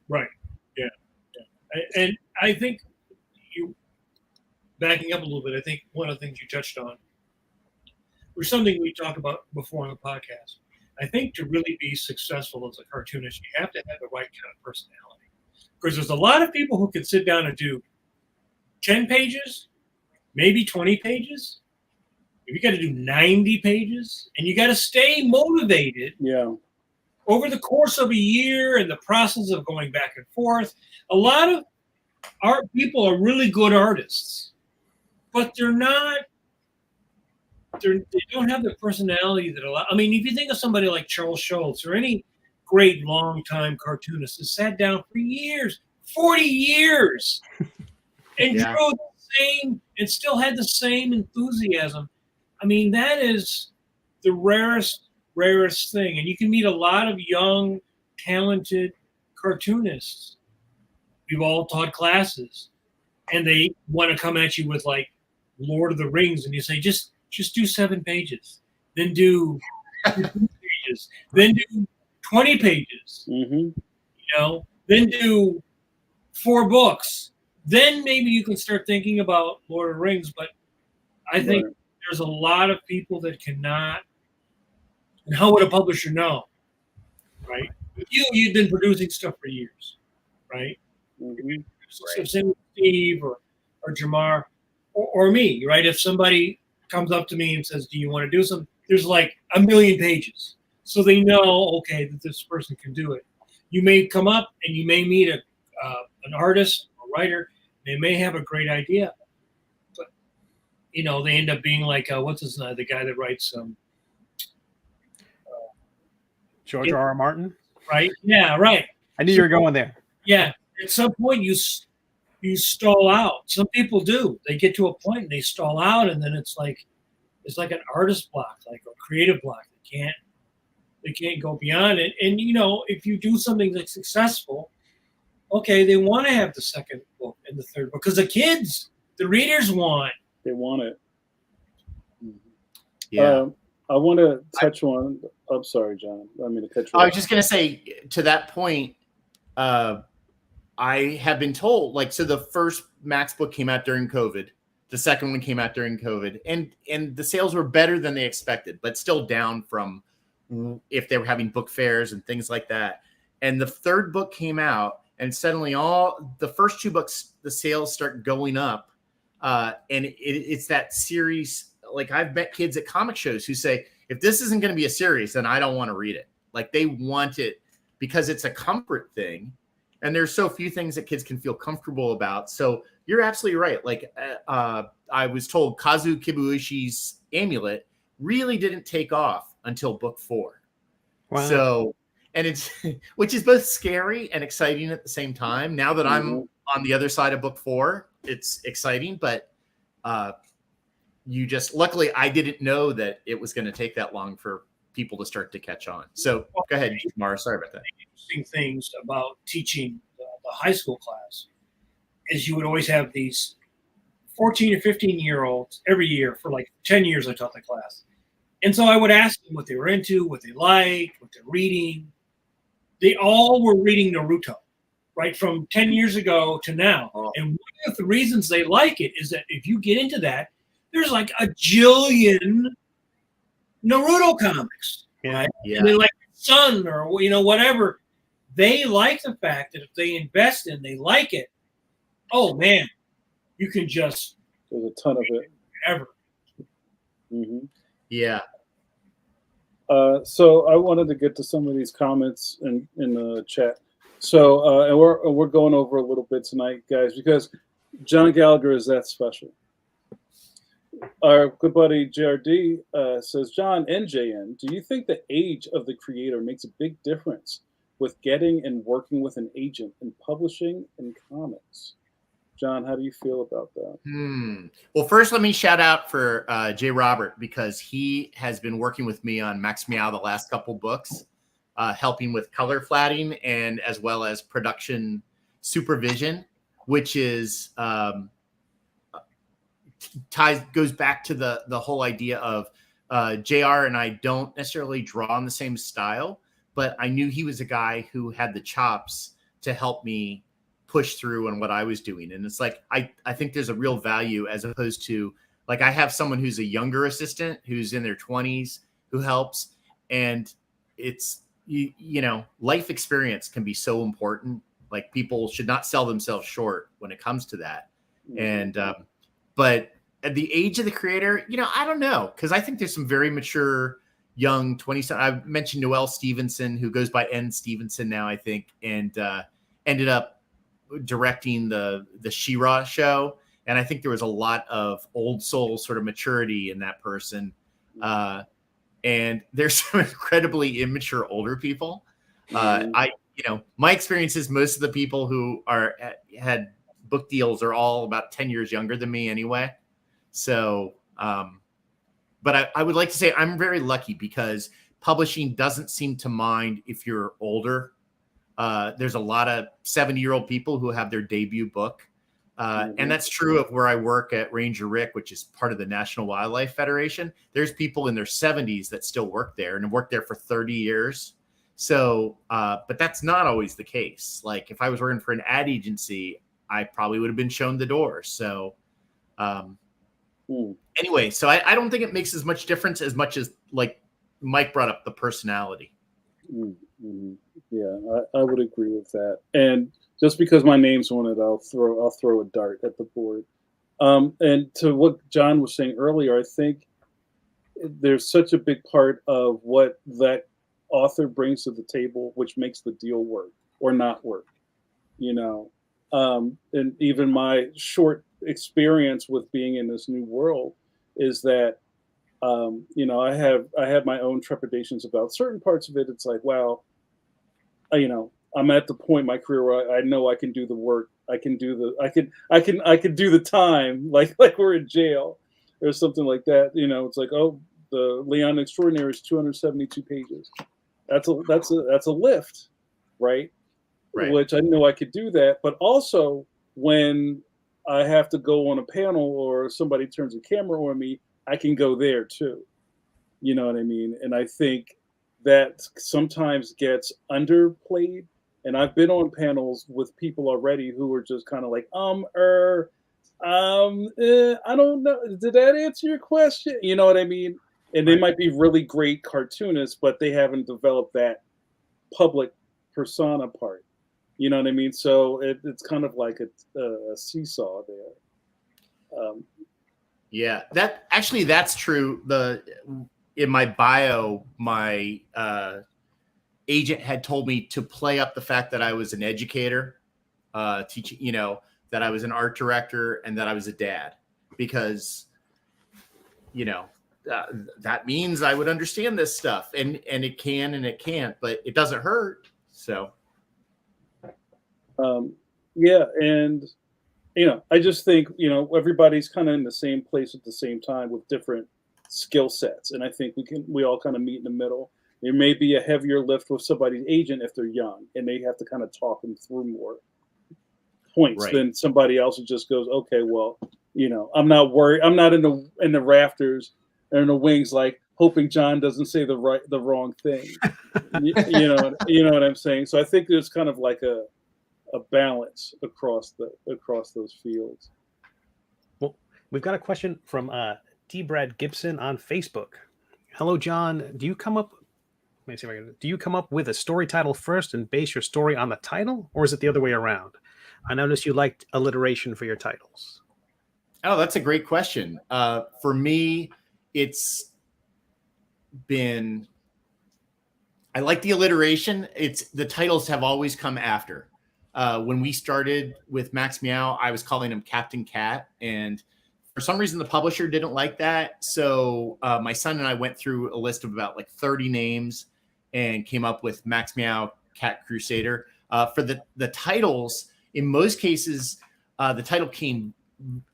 Right. Yeah. And I think backing up a little bit, I think one of the things you touched on was something we talked about before on the podcast. I think to really be successful as a cartoonist, you have to have the right kind of personality. Because there's a lot of people who can sit down and do 10 pages, maybe 20 pages. You got to do 90 pages, and you got to stay motivated. Yeah. Over the course of a year and the process of going back and forth. A lot of art people are really good artists, but they don't have the personality that allow. I mean, if you think of somebody like Charles Schultz or any great long-time cartoonist that sat down for years, 40 years, and drew the same and still had the same enthusiasm. I mean, that is the rarest thing. And you can meet a lot of young, talented cartoonists. We've all taught classes, and they want to come at you with like Lord of the Rings, and you say, just do 7 pages, then do 2 pages, then do 20 pages, you know, then do 4 books. Then maybe you can start thinking about Lord of the Rings. But I think there's a lot of people that cannot. And how would a publisher know, right? You've been producing stuff for years, right? Same with Steve or Jamar or me, right? If somebody comes up to me and says, "Do you want to do something?" There's like 1 million pages, so they know, okay, that this person can do it. You may come up and you may meet an artist or writer. They may have a great idea, but you know they end up being like what's his name? The guy that writes George R.R. Martin. Right? Yeah, right. I knew you were going there. Yeah. At some point, you stall out. Some people do. They get to a point and they stall out, and then it's like an artist block, like a creative block. They can't go beyond it. And you know, if you do something that's successful, okay, they want to have the second book and the third book because the readers want. They want it. Yeah. I want to touch on. I'm sorry, John. I mean to cut you off. I was just going to say to that point, I have been told, like, so the first Max book came out during COVID. The second one came out during COVID, and the sales were better than they expected, but still down from if they were having book fairs and things like that. And the third book came out, and suddenly all the first 2 books, the sales start going up. And it's that series. Like, I've met kids at comic shows who say, if this isn't going to be a series, then I don't want to read it. Like, they want it because it's a comfort thing. And there's so few things that kids can feel comfortable about. So you're absolutely right. Like, I was told Kazu Kibuishi's Amulet really didn't take off until book 4. Wow. So, and it's, which is both scary and exciting at the same time. Now that I'm on the other side of book 4, it's exciting, but, luckily I didn't know that it was going to take that long for people to start to catch on. So go ahead, Mara. Sorry about that. Interesting things about teaching the high school class is you would always have these 14 or 15-year-olds every year for like 10 years. I taught the class. And so I would ask them what they were into, what they liked, what they're reading. They all were reading Naruto, right? From 10 years ago to now. Oh. And one of the reasons they like it is that if you get into that, there's like a jillion Naruto comics. Right? Yeah. And they like Sun or, you know, whatever. They like the fact that if they invest in, they like it. Oh man, you can just. There's a ton of it. Ever. Yeah. So I wanted to get to some of these comments in the chat. So and we're going over a little bit tonight, guys, because John Gallagher is that special. Our good buddy JRD says, John and JN, do you think the age of the creator makes a big difference with getting and working with an agent in publishing and comics? John, how do you feel about that? Well, first, let me shout out for J. Robert, because he has been working with me on Max Meow the last couple books, helping with color flatting and as well as production supervision, which is goes back to the whole idea of JR and I don't necessarily draw in the same style, but I knew he was a guy who had the chops to help me push through on what I was doing. And it's like, I think there's a real value, as opposed to, like, I have someone who's a younger assistant who's in their 20s who helps. And it's, you know, life experience can be so important. Like, people should not sell themselves short when it comes to that. And, but at the age of the creator, you know, I don't know. 'Cause I think there's some very mature, young 27. I mentioned Noelle Stevenson, who goes by N Stevenson now, I think, and ended up directing the She-Ra show. And I think there was a lot of old soul sort of maturity in that person. And there's some incredibly immature older people. You know, my experience is most of the people who had book deals are all about 10 years younger than me anyway. So, but I would like to say I'm very lucky, because publishing doesn't seem to mind if you're older. There's a lot of 70-year-old people who have their debut book. And that's true of where I work at Ranger Rick, which is part of the National Wildlife Federation. There's people in their 70s that still work there and have worked there for 30 years. So, but that's not always the case. Like, if I was working for an ad agency, I probably would have been shown the door. So, anyway, so I don't think it makes as much difference as much as, like Mike brought up, the personality. Yeah, I would agree with that. And just because my name's on it, I'll throw a dart at the board. And to what John was saying earlier, I think there's such a big part of what that author brings to the table, which makes the deal work or not work. You know, and even my short experience with being in this new world is that, you know, I have my own trepidations about certain parts of it. It's like, wow, you know, I'm at the point in my career where I know I can do the work. I can do the time, like we're in jail or something like that. You know, it's like, oh, the Leon Extraordinary is 272 pages. That's a lift, right? Which I know I could do that. But also, when I have to go on a panel or somebody turns a camera on me, I can go there too. You know what I mean? And I think that sometimes gets underplayed. And I've been on panels with people already who are just kind of like, I don't know. Did that answer your question? You know what I mean? And they might be really great cartoonists, but they haven't developed that public persona part. You know what I mean? So it's kind of like a seesaw there. Yeah, that's true. In my bio, my agent had told me to play up the fact that I was an educator, teaching, you know, that I was an art director and that I was a dad, because, you know, that means I would understand this stuff, and it can and it can't, but it doesn't hurt. So, yeah, and you know, I just think, you know, everybody's kind of in the same place at the same time with different skill sets, and I think we all kind of meet in the middle. There may be a heavier lift with somebody's agent if they're young, and they have to kind of talk them through more points than somebody else who just goes, okay, well, you know, I'm not worried. I'm not in the rafters or in the wings, like hoping John doesn't say the wrong thing. you know what I'm saying? So I think there's kind of like a balance across those fields. Well, we've got a question from D. Brad Gibson on Facebook. Hello, John. Do you come up with a story title first and base your story on the title, or is it the other way around? I noticed you liked alliteration for your titles. Oh, that's a great question. For me, it's been, I like the alliteration. The titles have always come after. When we started with Max Meow, I was calling him Captain Cat, and for some reason the publisher didn't like that. So my son and I went through a list of about like 30 names and came up with Max Meow Cat Crusader. For the titles, in most cases, the title came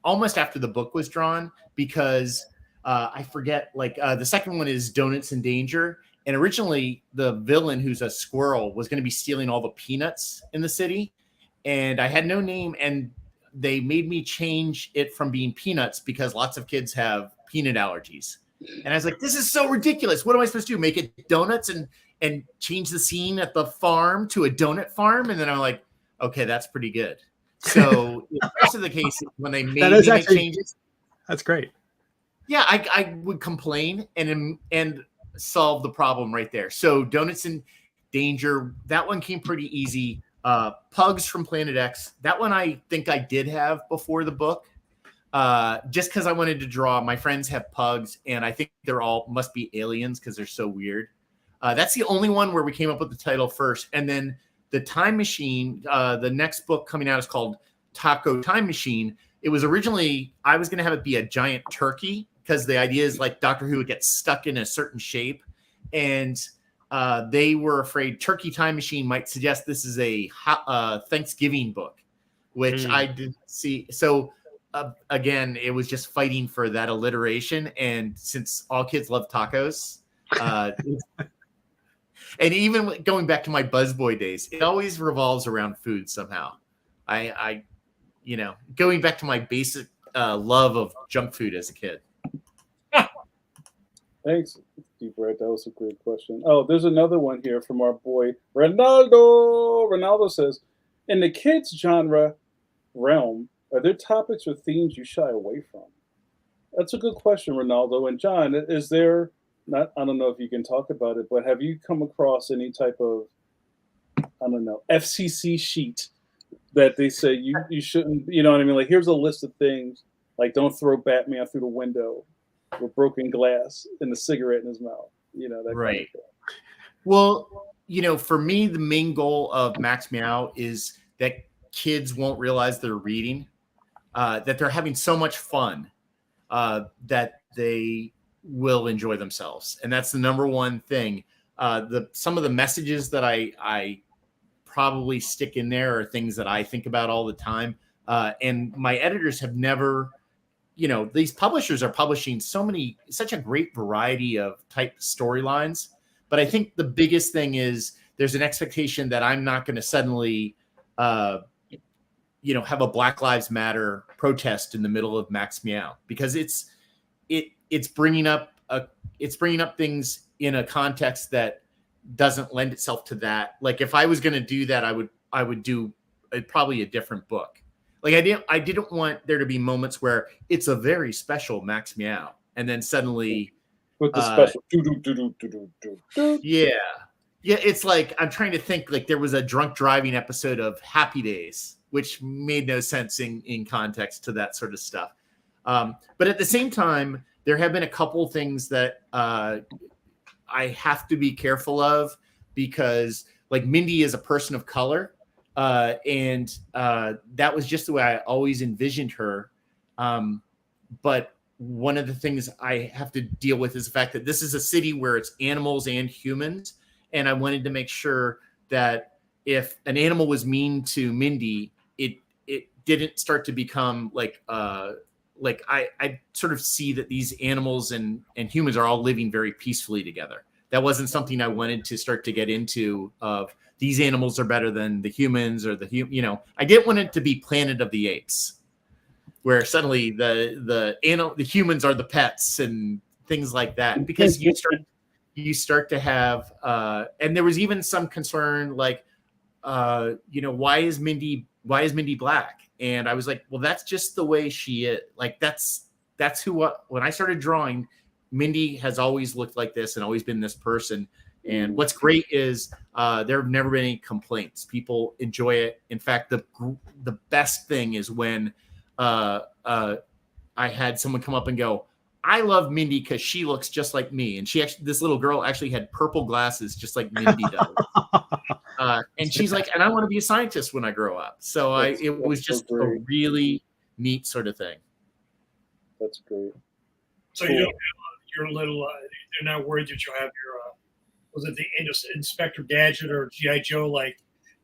almost after the book was drawn, because I forget, like the second one is Donuts in Danger. And originally the villain, who's a squirrel, was going to be stealing all the peanuts in the city. And I had no name. And they made me change it from being peanuts because lots of kids have peanut allergies. And I was like, this is so ridiculous. What am I supposed to do? Make it donuts and change the scene at the farm to a donut farm? And then I'm like, okay, that's pretty good. So in most of the cases, when they made me make changes, that's great. Yeah, I would complain and solve the problem right there. So Donuts in Danger, that one came pretty easy. Pugs from Planet X, that one I think I did have before the book. Just because I wanted to draw. My friends have pugs, and I think they're all must be aliens because they're so weird. That's the only one where we came up with the title first. And then the Time Machine, the next book coming out is called Taco Time Machine. It was originally, I was going to have it be a giant turkey because the idea is like Doctor Who would get stuck in a certain shape. And they were afraid Turkey Time Machine might suggest this is a Thanksgiving book, which I didn't see. So again, it was just fighting for that alliteration. And since all kids love tacos, and even going back to my Buzzboy days, it always revolves around food somehow. I going back to my basic love of junk food as a kid. Thanks, Deep Red. That was a great question. Oh, there's another one here from our boy Ronaldo. Ronaldo says, in the kids genre realm, are there topics or themes you shy away from? That's a good question, Ronaldo. And John, is there not? I don't know if you can talk about it, but have you come across any type of, I don't know, FCC sheet that they say you shouldn't? You know what I mean? Like, here's a list of things. Like, don't throw Batman through the window with broken glass and a cigarette in his mouth. You know, that right. Kind of thing. Well, for me, the main goal of Max Meow is that kids won't realize they're reading, that they're having so much fun that they will enjoy themselves. And that's the number one thing. Some of the messages that I probably stick in there are things that I think about all the time. And my editors have never, these publishers are publishing such a great variety of type storylines. But I think the biggest thing is there's an expectation that I'm not going to suddenly, have a Black Lives Matter protest in the middle of Max Meow, because it's bringing up things in a context that doesn't lend itself to that. Like, if I was going to do that, I would do probably a different book. Like, I didn't want there to be moments where it's a very special Max Meow, and then suddenly with the special yeah, it's like I'm trying to think. Like, there was a drunk driving episode of Happy Days, which made no sense in context to that sort of stuff. But at the same time, there have been a couple things that I have to be careful of, because like Mindy is a person of color. And that was just the way I always envisioned her. But one of the things I have to deal with is the fact that this is a city where it's animals and humans. And I wanted to make sure that if an animal was mean to Mindy, it didn't start to become like I sort of see that these animals and humans are all living very peacefully together. That wasn't something I wanted to start to get into of these animals are better than the humans, or I didn't want it to be Planet of the Apes, where suddenly the humans are the pets and things like that, because you start to have and there was even some concern like why is Mindy black? And I was like, well, that's just the way she is. Like, that's when I started drawing, Mindy has always looked like this and always been this person. And what's great is there have never been any complaints. People enjoy it. In fact, the best thing is when I had someone come up and go, I love Mindy because she looks just like me. And this little girl actually had purple glasses just like Mindy does. And she's like, and I want to be a scientist when I grow up. So it was just a really neat sort of thing. That's great. So you don't have your little, you're not worried that you'll have your, was it the Inspector Gadget or G.I. Joe, like,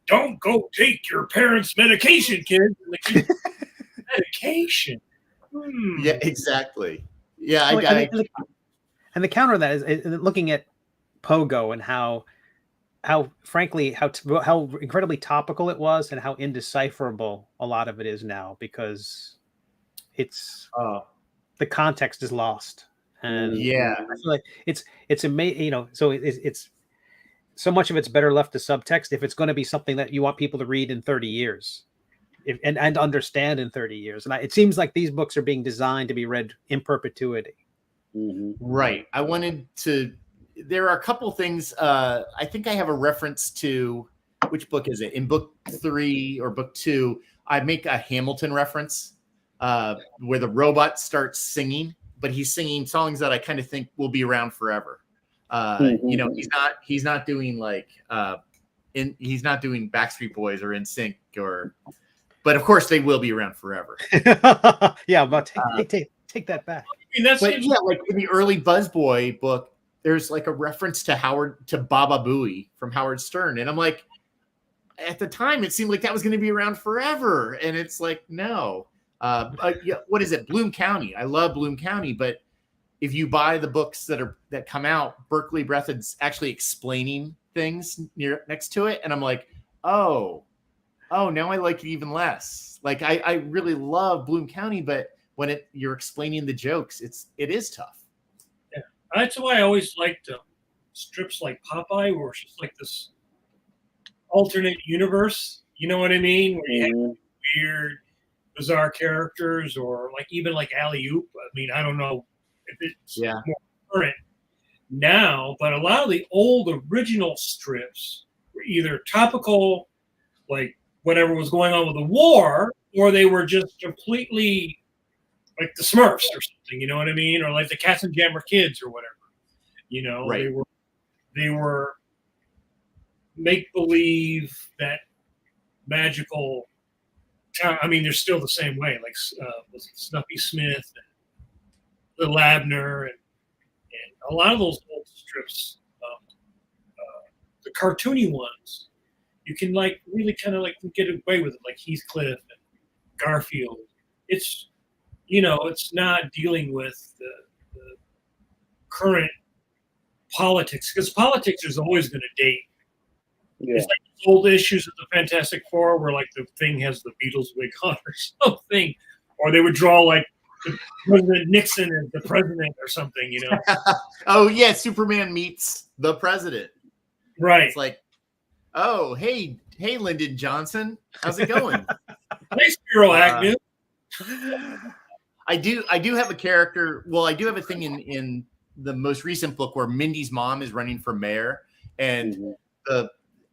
don't go take your parents' medication, kids. Medication. Yeah, exactly. Yeah, and the counter to that is looking at Pogo and how frankly how incredibly topical it was and how indecipherable a lot of it is now, because it's the context is lost. And yeah, I feel like it's amazing, you know, so it's so much of it's better left to subtext if it's going to be something that you want people to read in 30 years and understand in 30 years. And it seems like these books are being designed to be read in perpetuity. Right. I wanted to, there are a couple things. I think I have a reference to, which book is it? In book 3 or book 2, I make a Hamilton reference where the robot starts singing, but he's singing songs that I kind of think will be around forever. You know, he's not doing like he's not doing Backstreet Boys or NSYNC but of course they will be around forever. Yeah, but take that back. I mean, but yeah, like in the early Buzz Boy book, there's like a reference to Baba Booey from Howard Stern, and I'm like, at the time it seemed like that was going to be around forever, and it's like, no. Yeah, what is it? Bloom County. I love Bloom County, but if you buy the books that come out, Berkeley Breathitt's actually explaining things next to it, and I'm like, oh, now I like it even less. Like I really love Bloom County, but when you're explaining the jokes, it is tough. Yeah, that's why I always liked strips like Popeye, where it's just like this alternate universe. You know what I mean? Where you have weird, bizarre characters, or like even like Alley Oop. I mean, I don't know if it's more current now, but a lot of the old original strips were either topical, like whatever was going on with the war, or they were just completely like the Smurfs or something, you know what I mean? Or like the Katzenjammer Kids or whatever. You know, right. they were make-believe, that magical town. I mean, they're still the same way, like was it Snuffy Smith and Little Abner, and a lot of those old strips, the cartoony ones, you can like really kind of like get away with it, like Heathcliff and Garfield. It's, you know, it's not dealing with the current politics, because politics is always going to date. Yeah. It's like old issues of the Fantastic Four where like the Thing has the Beatles wig on or something, or they would draw like President Nixon as the president or something, you know. Oh yeah, Superman meets the president. Right. It's like, oh hey Lyndon Johnson, how's it going? Nice Spiro Agnew. I do have a character. Well, I do have a thing in the most recent book where Mindy's mom is running for mayor, and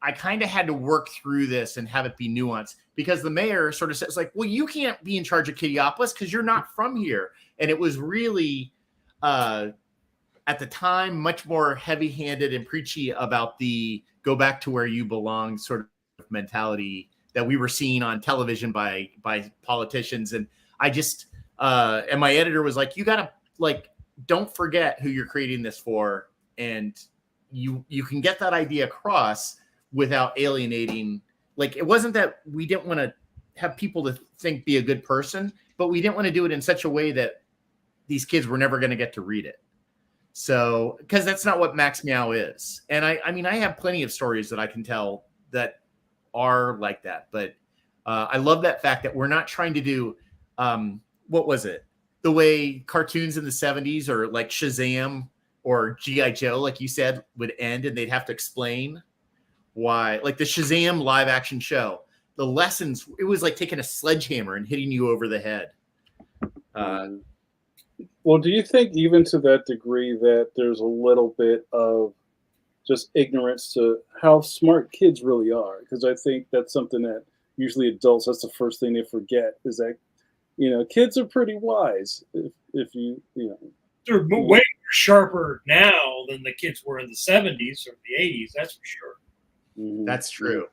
I kind of had to work through this and have it be nuanced, because the mayor sort of says like, well, you can't be in charge of Kiddiopolis because you're not from here. And it was really, at the time, much more heavy-handed and preachy about the go back to where you belong sort of mentality that we were seeing on television by politicians. And I just, and my editor was like, you gotta like, don't forget who you're creating this for. And you can get that idea across without alienating. Like, it wasn't that we didn't want to have people to think be a good person, but we didn't want to do it in such a way that these kids were never going to get to read it. So, because that's not what Max Meow is. And I mean, I have plenty of stories that I can tell that are like that, but I love that fact that we're not trying to do, what was it? The way cartoons in the 70s or like Shazam or G.I. Joe, like you said, would end and they'd have to explain why, like the Shazam live action show, the lessons, it was like taking a sledgehammer and hitting you over the head. Well, do you think even to that degree that there's a little bit of just ignorance to how smart kids really are? Because I think that's something that usually adults, that's the first thing they forget, is that, you know, kids are pretty wise. If you know. They're way sharper now than the kids were in the 70s or the 80s, that's for sure. That's true.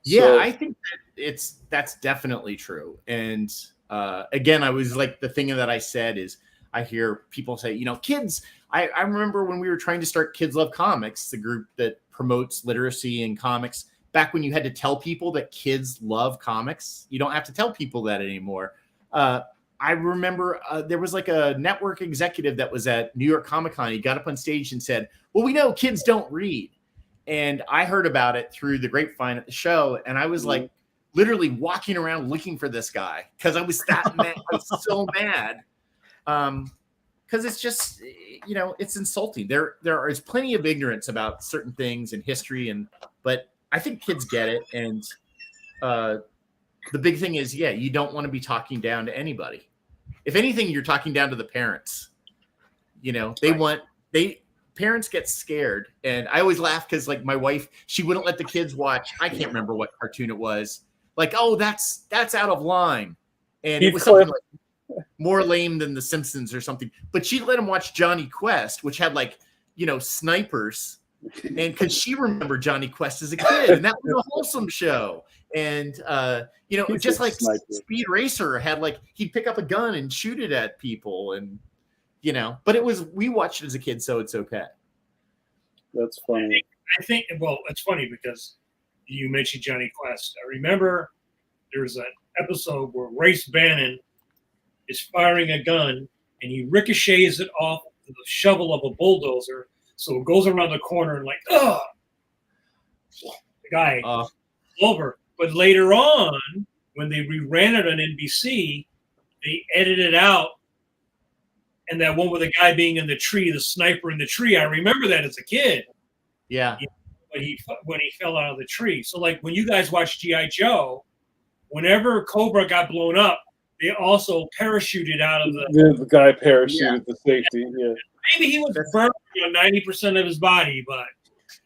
Yeah, I think that that's definitely true. And again, I was like, the thing that I said is, I hear people say, you know, kids, I remember when we were trying to start Kids Love Comics, the group that promotes literacy in comics, back when you had to tell people that kids love comics. You don't have to tell people that anymore. I remember there was like a network executive that was at New York Comic Con. He got up on stage and said, well, we know kids don't read. and I heard about it through the grapevine at the show, and I was like literally walking around looking for this guy because I was that mad. I was so mad. Because it's just, you know, it's insulting. There is plenty of ignorance about certain things in history, but I think kids get it. And the big thing is, yeah, you don't want to be talking down to anybody. If anything, you're talking down to the parents. You know, parents get scared. And I always laugh because, like, my wife, she wouldn't let the kids watch. I can't remember what cartoon it was. Like, oh, that's out of line. And it was something like more lame than The Simpsons or something. But she let him watch Johnny Quest, which had, like, you know, snipers. And because she remembered Johnny Quest as a kid, and that was a wholesome show. And you know, just like Speed Racer had, like, he'd pick up a gun and shoot it at people, and you know, but we watched it as a kid, so it's okay. That's funny. I think well, it's funny because you mentioned Johnny Quest. I remember there's an episode where Race Bannon is firing a gun and he ricochets it off the shovel of a bulldozer, so it goes around the corner and, like, the guy over. But later on, when they reran it on NBC, they edited out, and that one with the guy being in the tree, the sniper in the tree. I remember that as a kid. Yeah. When he fell out of the tree. So, like, when you guys watched G.I. Joe, whenever Cobra got blown up, they also parachuted out of the guy parachuted the safety. Yeah. Maybe he was burned 90% of his body, but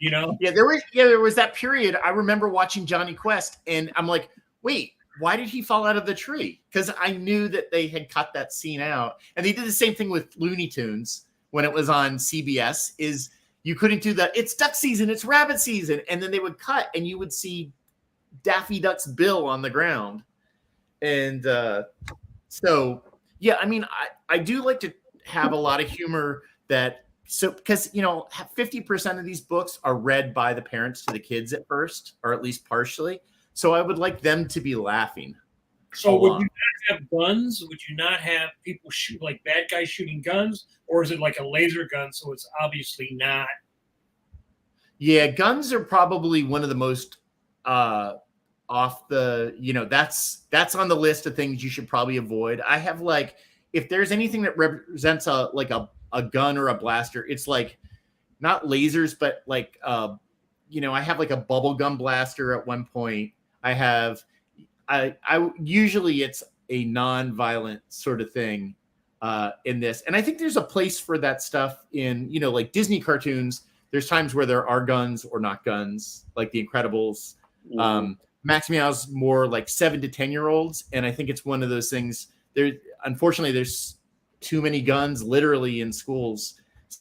you know. Yeah, there was that period. I remember watching Johnny Quest, and I'm like, wait, why did he fall out of the tree? Because I knew that they had cut that scene out, and they did the same thing with Looney Tunes when it was on CBS. Is you couldn't do that. It's duck season, it's rabbit season, and then they would cut, and you would see Daffy Duck's bill on the ground. And so, yeah, I mean, I do like to have a lot of humor because, you know, 50% of these books are read by the parents to the kids at first, or at least partially. So I would like them to be laughing. So would you not have guns? Would you not have people shoot, like bad guys shooting guns? Or is it like a laser gun, so it's obviously not? Yeah, guns are probably one of the most off the, you know, that's on the list of things you should probably avoid. I have, like, if there's anything that represents a gun or a blaster, it's like not lasers, but like you know, I have like a bubble gum blaster at one point. I usually it's a non-violent sort of thing in this, and I think there's a place for that stuff in, you know, like Disney cartoons. There's times where there are guns or not guns, like The Incredibles. Max Meow's more like 7 to 10-year-olds, and I think it's one of those things. Unfortunately, there's too many guns literally in schools,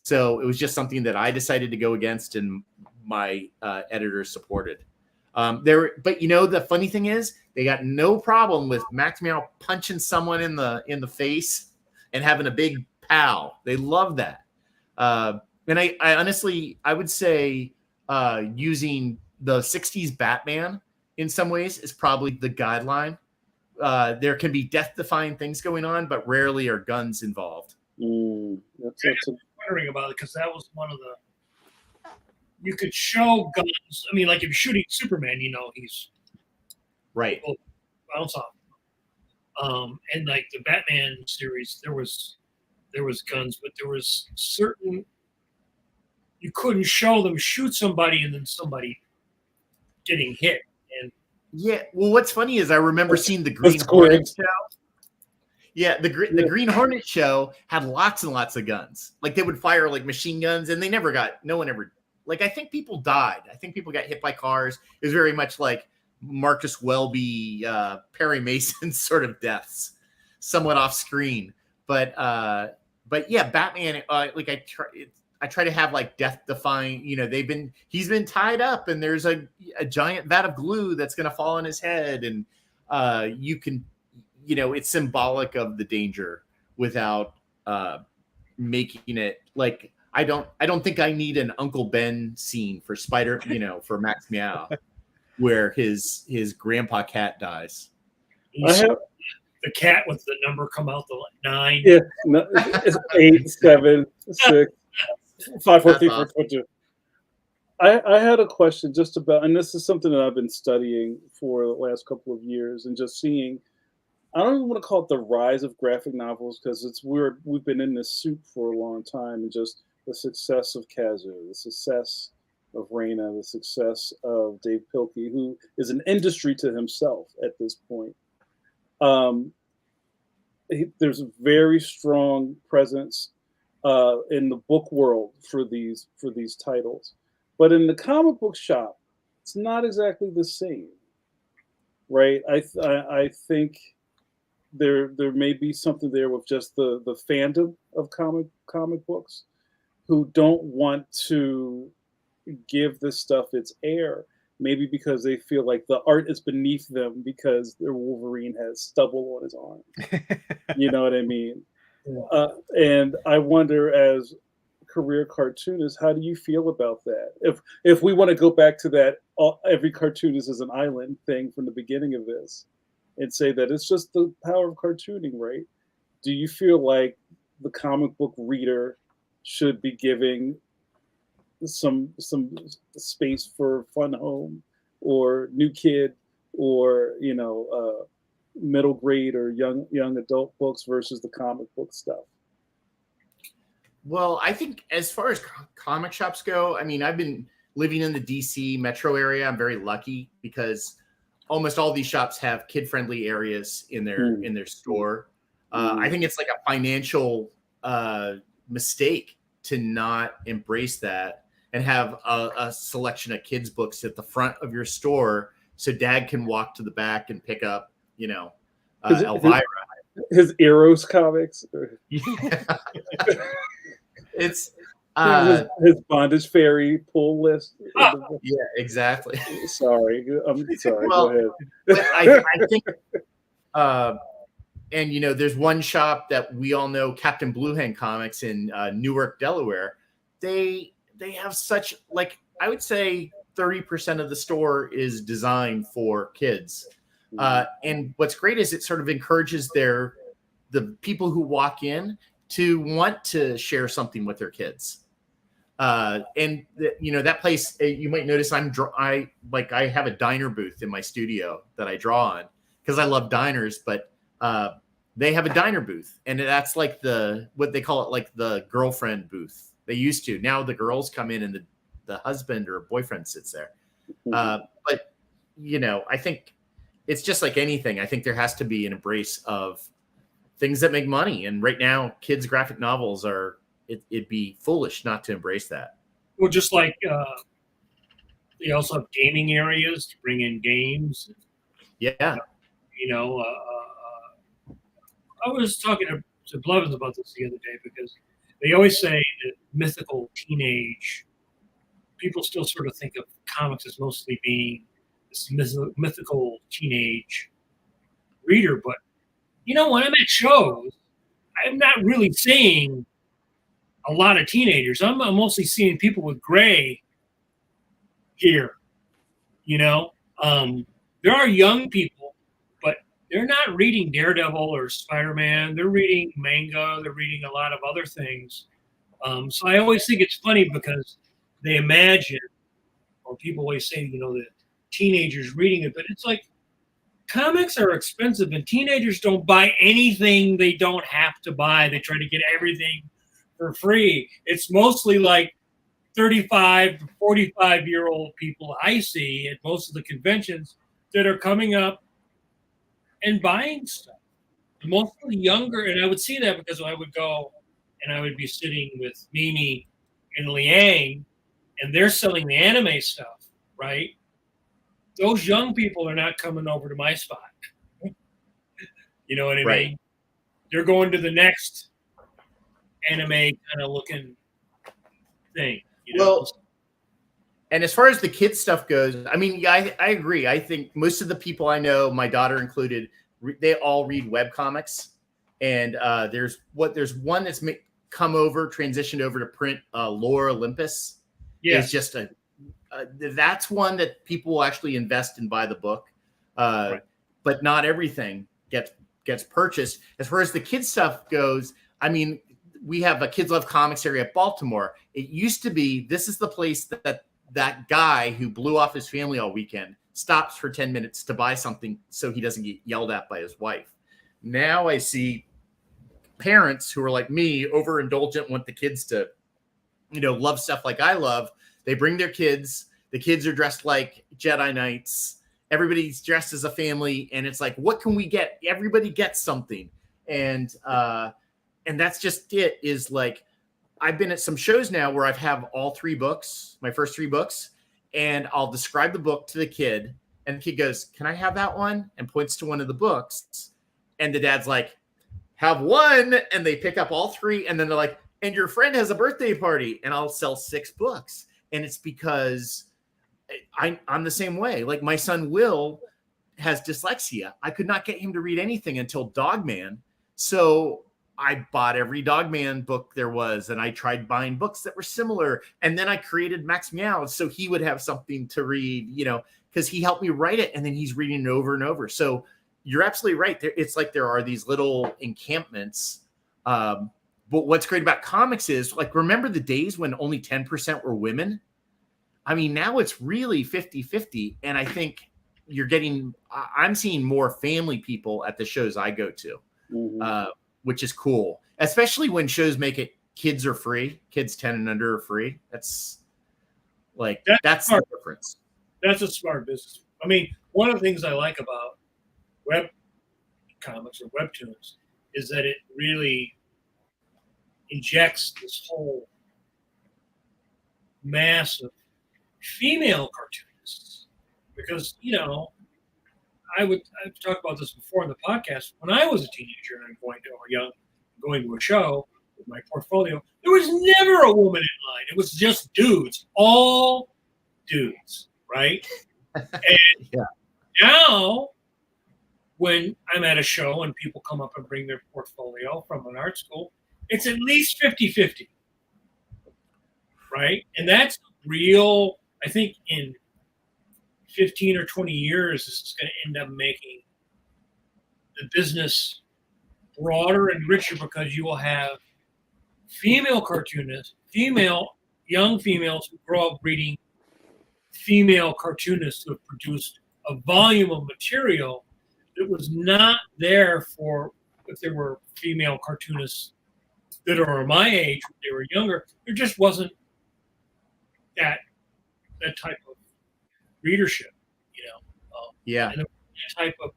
so it was just something that I decided to go against, and my editors supported. But you know, the funny thing is, they got no problem with Max Meow punching someone in the face and having a big pow. They love that. And I honestly, I would say using the 60s Batman in some ways is probably the guideline. There can be death-defying things going on, but rarely are guns involved. That's wondering about it, because that was one of the. You could show guns. I mean, like if you're shooting Superman, you know, he's right. Bounce off. And like the Batman series, there was guns, but there was certain. You couldn't show them shoot somebody and then somebody getting hit. And yeah, well, what's funny is I remember seeing the Green Hornet show. Yeah, the Green Hornet show had lots and lots of guns. Like they would fire like machine guns, and no one ever. Like I think people died. I think people got hit by cars. It was very much like Marcus Welby, Perry Mason sort of deaths, somewhat off screen. But yeah, Batman. Like I try to have like death-defying, you know, he's been tied up and there's a giant vat of glue that's going to fall on his head. And you can, you know, it's symbolic of the danger without making it like, I don't think I need an Uncle Ben scene for for Max Meow, where his grandpa cat dies. I have the cat with the number come out, the 9. Yeah, no, it's 8, 7, 6. 5, 4, 3, 4, 2. I had a question just about, and this is something that I've been studying for the last couple of years, and just seeing. I don't even want to call it the rise of graphic novels because it's weird. We've been in this soup for a long time, and just the success of Kazu, the success of Raina, the success of Dave Pilkey, who is an industry to himself at this point. Um, there's a very strong presence in the book world for these titles, but in the comic book shop, it's not exactly the same, right? I think there may be something there with just the fandom of comic books who don't want to give this stuff its air. Maybe because they feel like the art is beneath them because their Wolverine has stubble on his arm. You know what I mean? Yeah. And I wonder, as career cartoonists, how do you feel about that? If we want to go back to that, every cartoonist is an island thing from the beginning of this, and say that it's just the power of cartooning, right? Do you feel like the comic book reader should be giving some space for Fun Home or New Kid or middle grade or young adult books versus the comic book stuff? Well, I think as far as comic shops go, I mean, I've been living in the DC metro area. I'm very lucky because almost all these shops have kid-friendly areas in their store. I think it's like a financial mistake to not embrace that and have a selection of kids' books at the front of your store so dad can walk to the back and pick up, Elvira. His Eros comics. Yeah. It's his Bondage Fairy pull list. Yeah, exactly. Sorry. I'm sorry. Well, go ahead. I think, and there's one shop that we all know, Captain Blue Hand Comics in Newark, Delaware. They have such, like, I would say 30% of the store is designed for kids. And what's great is it sort of encourages the people who walk in to want to share something with their kids. That place, you might notice I have a diner booth in my studio that I draw on because I love diners, but they have a diner booth, and that's like what they call it, like the girlfriend booth. They used to. Now the girls come in and the husband or boyfriend sits there. But I think it's just like anything. I think there has to be an embrace of things that make money. And right now, kids' graphic novels it'd be foolish not to embrace that. Well, just like they also have gaming areas to bring in games. Yeah. I was talking to Blevins about this the other day because they always say that mythical teenage people still sort of think of comics as mostly being this mythical teenage reader. But, when I'm at shows, I'm not really seeing a lot of teenagers. I'm mostly seeing people with gray here. There are young people, but they're not reading Daredevil or Spider-Man. They're reading manga. They're reading a lot of other things. So I always think it's funny because they imagine, or people always say, that teenagers reading it, but it's like comics are expensive and teenagers don't buy anything they don't have to buy. They try to get everything for free. It's mostly like 35 to 45-year-old people I see at most of the conventions that are coming up and buying stuff. Mostly younger, and I would see that because I would go and I would be sitting with Mimi and Liang, and they're selling the anime stuff, right? Those young people are not coming over to my spot. You know what I mean? They're going to the next anime kind of looking thing. Well, and as far as the kids stuff goes, I mean, I agree. I think most of the people I know, my daughter included, they all read webcomics. And there's one that's transitioned over to print, Lore Olympus. Yeah. It's just that's one that people will actually invest and buy the book. But not everything gets purchased. As far as the kids stuff goes, I mean, we have a Kids Love Comics area at Baltimore. It used to be, this is the place that that guy who blew off his family all weekend stops for 10 minutes to buy something so he doesn't get yelled at by his wife. Now I see parents who are like me, overindulgent, want the kids to, love stuff like I love. They bring their kids. The kids are dressed like Jedi Knights. Everybody's dressed as a family, and it's like, what can we get? Everybody gets something, and that's just it. Is like, I've been at some shows now where I've have all 3 books, my first 3 books, and I'll describe the book to the kid, and the kid goes, "Can I have that one?" and points to one of the books, and the dad's like, "Have one," and they pick up all 3, and then they're like, "And your friend has a birthday party," and I'll sell 6 books, and it's because I'm the same way. Like, my son Will has dyslexia. I could not get him to read anything until Dogman, so I bought every Dogman book there was, and I tried buying books that were similar, and then I created Max Meow so he would have something to read, because he helped me write it, and then he's reading it over and over. So you're absolutely right. It's like there are these little encampments. But what's great about comics is, like, remember the days when only 10% were women? I mean, now it's really 50-50. And I think I'm seeing more family people at the shows I go to, which is cool, especially when shows make it kids are free. Kids 10 and under are free. That's the difference. That's a smart business. I mean, one of the things I like about web comics or webtoons is that it really injects this whole mass of female cartoonists, because I've talked about this before in the podcast. When I was a teenager and going to a show with my portfolio, there was never a woman in line. It was just dudes, all dudes, right? And now, when I'm at a show and people come up and bring their portfolio from an art school, it's at least 50-50, right? And that's real. I think in 15 or 20 years, this is going to end up making the business broader and richer, because you will have female cartoonists, young females who grow up reading female cartoonists who have produced a volume of material that was not there for, if there were female cartoonists that are my age when they were younger. There just wasn't that type of readership, Yeah. And the type of,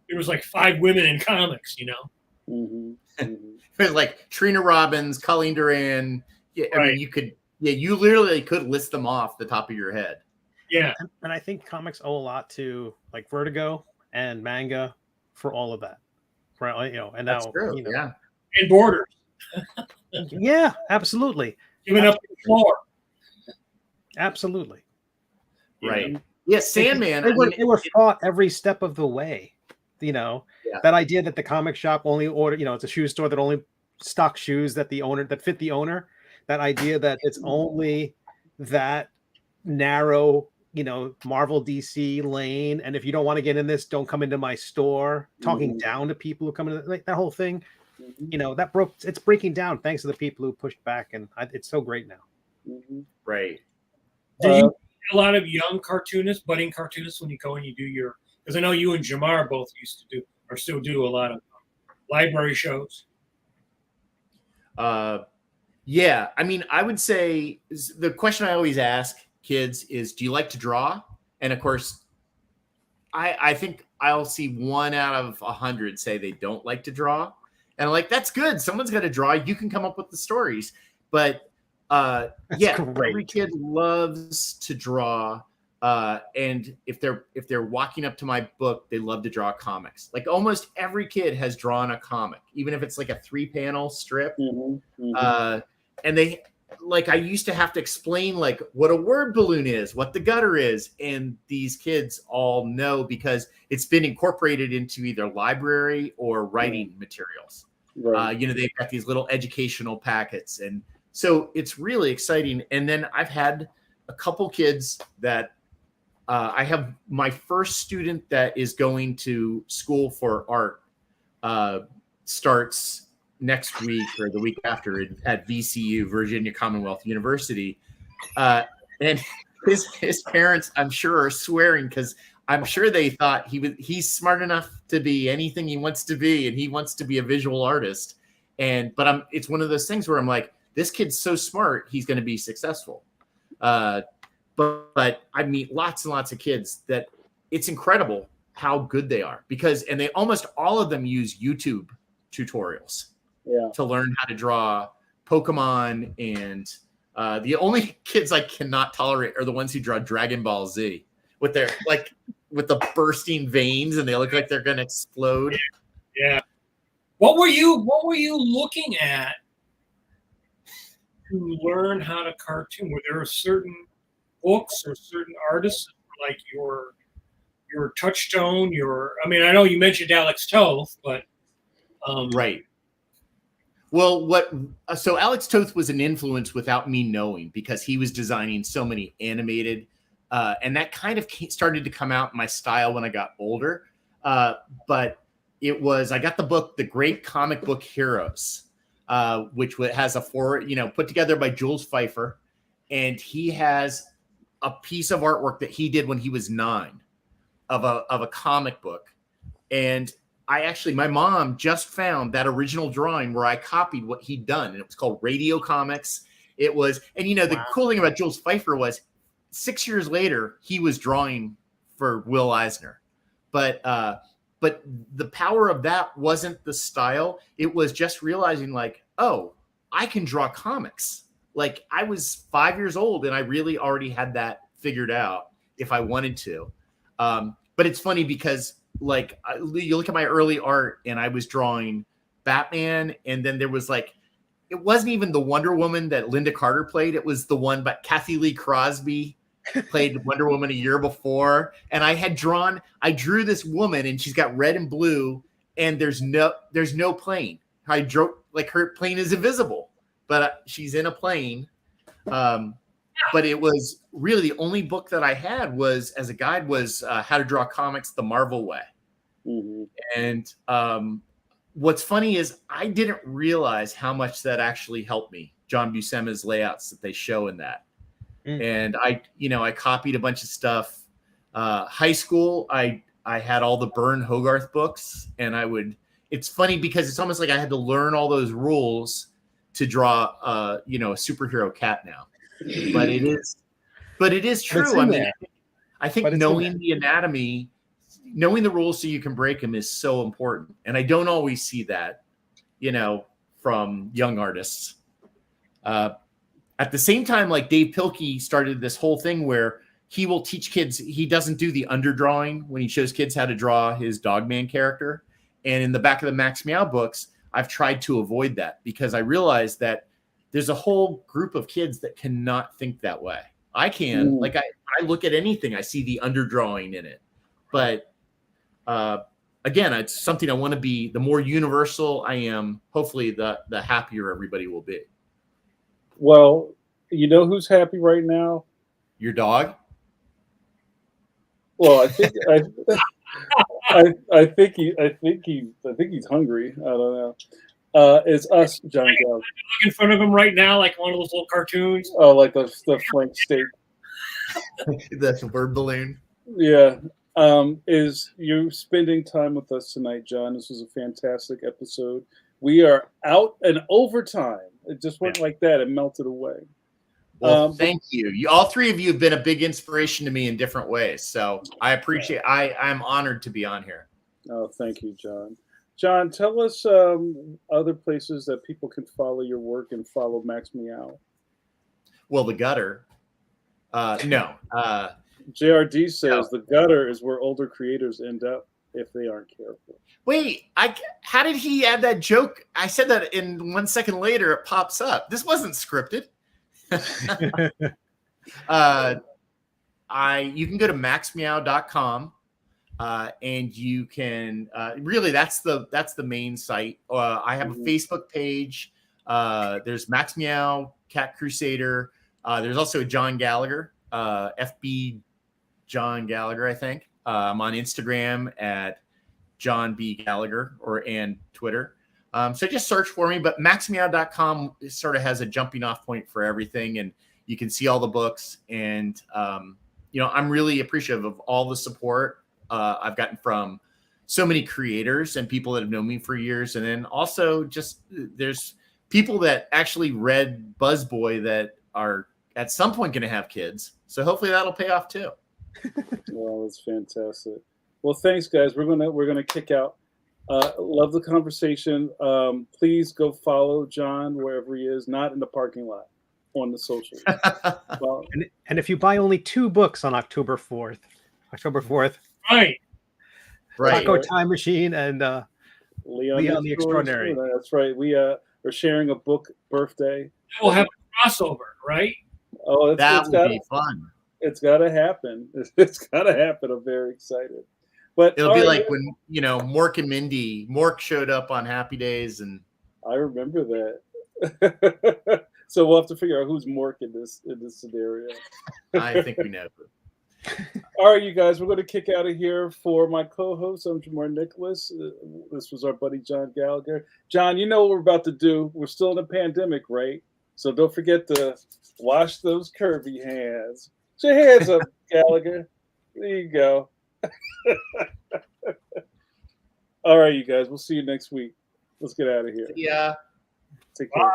there was like 5 women in comics, It was like Trina Robbins, Colleen Duran. Yeah, I mean, you literally could list them off the top of your head. Yeah. And I think comics owe a lot to, like, Vertigo and manga for all of that. Right? And That's now, true. Yeah. And Borders. Yeah, absolutely. Giving up the floor. Absolutely. Right. Yeah, Sandman. They were fought every step of the way. That idea that the comic shop only order, it's a shoe store that only stocks shoes that fit the owner. That idea that it's only that narrow, Marvel DC lane, and if you don't want to get in this, don't come into my store. Talking down to people who come in, like that whole thing. It's breaking down thanks to the people who pushed back, and it's so great now. Right. Do you see a lot of young cartoonists, budding cartoonists, when you go and you do because I know you and Jamar both used to do, or still do, a lot of library shows. Yeah. I mean, I would say the question I always ask kids is, do you like to draw? And of course, I think I'll see 1 out of 100 say they don't like to draw. And I'm like, that's good. Someone's got to draw. You can come up with the stories. But every kid loves to draw. And if they're walking up to my book, they love to draw comics. Like, almost every kid has drawn a comic, even if it's like a 3-panel strip. And they, like, I used to have to explain, like, what a word balloon is, what the gutter is. And these kids all know, because it's been incorporated into either library or writing materials. Right. They've got these little educational packets. And so it's really exciting. And then I've had a couple kids that I have my first student that is going to school for art starts next week or the week after at VCU, Virginia Commonwealth University. And his parents, I'm sure, are swearing because I'm sure they thought he's smart enough to be anything he wants to be, and he wants to be a visual artist. But it's one of those things where I'm like, this kid's so smart, he's going to be successful. But I meet lots and lots of kids that it's incredible how good they are and they almost all of them use YouTube tutorials to learn how to draw Pokemon. And the only kids I cannot tolerate are the ones who draw Dragon Ball Z with their with the bursting veins and they look like they're going to explode. Yeah. What were you looking at to learn how to cartoon? Were there certain books or certain artists like your touchstone? I mean, I know you mentioned Alex Toth, but right. Well, so Alex Toth was an influence without me knowing because he was designing so many animated, and that kind of started to come out in my style when I got older. But I got the book, The Great Comic Book Heroes, which has a foreword, put together by Jules Pfeiffer. And he has a piece of artwork that he did when he was 9 of a comic book. And my mom just found that original drawing where I copied what he'd done. And it was called Radio Comics. And the cool thing about Jules Pfeiffer was 6 years later, he was drawing for Will Eisner. But the power of that wasn't the style. It was just realizing I can draw comics. Like I was 5 years old and I really already had that figured out if I wanted to. But it's funny because you look at my early art and I was drawing Batman. And then there was it wasn't even the Wonder Woman that Linda Carter played. It was the one, but Kathy Lee Crosby played Wonder Woman a year before. And I drew this woman and she's got red and blue and there's no plane. I drew her plane is invisible, but she's in a plane. But it was really the only book that I had was as a guide was How to Draw Comics the Marvel Way. Mm-hmm. And what's funny is I didn't realize how much that actually helped me. John Buscema's layouts that they show in that. And I copied a bunch of stuff. High school, I had all the Byrne Hogarth books, and it's funny because it's almost like I had to learn all those rules to draw a superhero cat now. But it is true. I mean, I think knowing the anatomy, knowing the rules so you can break them is so important. And I don't always see that, from young artists. At the same time, Dave Pilkey started this whole thing where he will teach kids. He doesn't do the underdrawing when he shows kids how to draw his Dogman character. And in the back of the Max Meow books, I've tried to avoid that because I realized that there's a whole group of kids that cannot think that way. I can. I look at anything, I see the underdrawing in it. But again, it's something I want to be. The more universal I am, hopefully the happier everybody will be. Well, you know who's happy right now? Your dog? Well, I think I think he's hungry. I don't know. It's us, John Gallagher. In front of him right now, like one of those little cartoons. Oh, like the flank steak. That's a word balloon. Yeah. Is you spending time with us tonight, John? This was a fantastic episode. We are out and overtime. It just went like that. It melted away. Well, thank you. All three of you have been a big inspiration to me in different ways. So I appreciate. I'm honored to be on here. Oh, thank you, John. John, tell us other places that people can follow your work and follow Max Meow. Well, the gutter. No. JRD says the gutter is where older creators end up if they aren't careful. Wait, how did he add that joke? I said that in 1 second later, it pops up. This wasn't scripted. You can go to maxmeow.com and you can really that's the main site. I have a Facebook page. There's Max Meow, Cat Crusader. There's also a John Gallagher, FB John Gallagher, I think. I'm on Instagram at John B. Gallagher and Twitter. So just search for me, but maxmeow.com sort of has a jumping off point for everything. And, You can see all the books, and I'm really appreciative of all the support I've gotten from so many creators and people that have known me for years. And then also just there's people that actually read Buzzboy that are at some point going to have kids. So hopefully that'll pay off too. Well, that's fantastic. Well, thanks, guys. We're gonna kick out. Love the conversation. Please go follow John wherever he is, not in the parking lot, on the socials. Well, and if you buy only 2 books on October 4th, Right. Taco Time Machine and Leon the Extraordinary. That's right. We are sharing a book birthday. We'll have a crossover, right? Oh, that would be fun. It's got to happen. It's got to happen. I'm very excited. But it'll be like when Mork and Mindy. Mork showed up on Happy Days, and I remember that. So we'll have to figure out who's Mork in this scenario. I think we know. All right, you guys, we're going to kick out of here. For my co-host, I'm JAMAR Nicholas. This was our buddy John Gallagher. John, you know what we're about to do. We're still in a pandemic, right? So don't forget to wash those curvy hands. Put your hands up, Gallagher. There you go. All right, you guys. We'll see you next week. Let's get out of here. Yeah. Take care. Bye.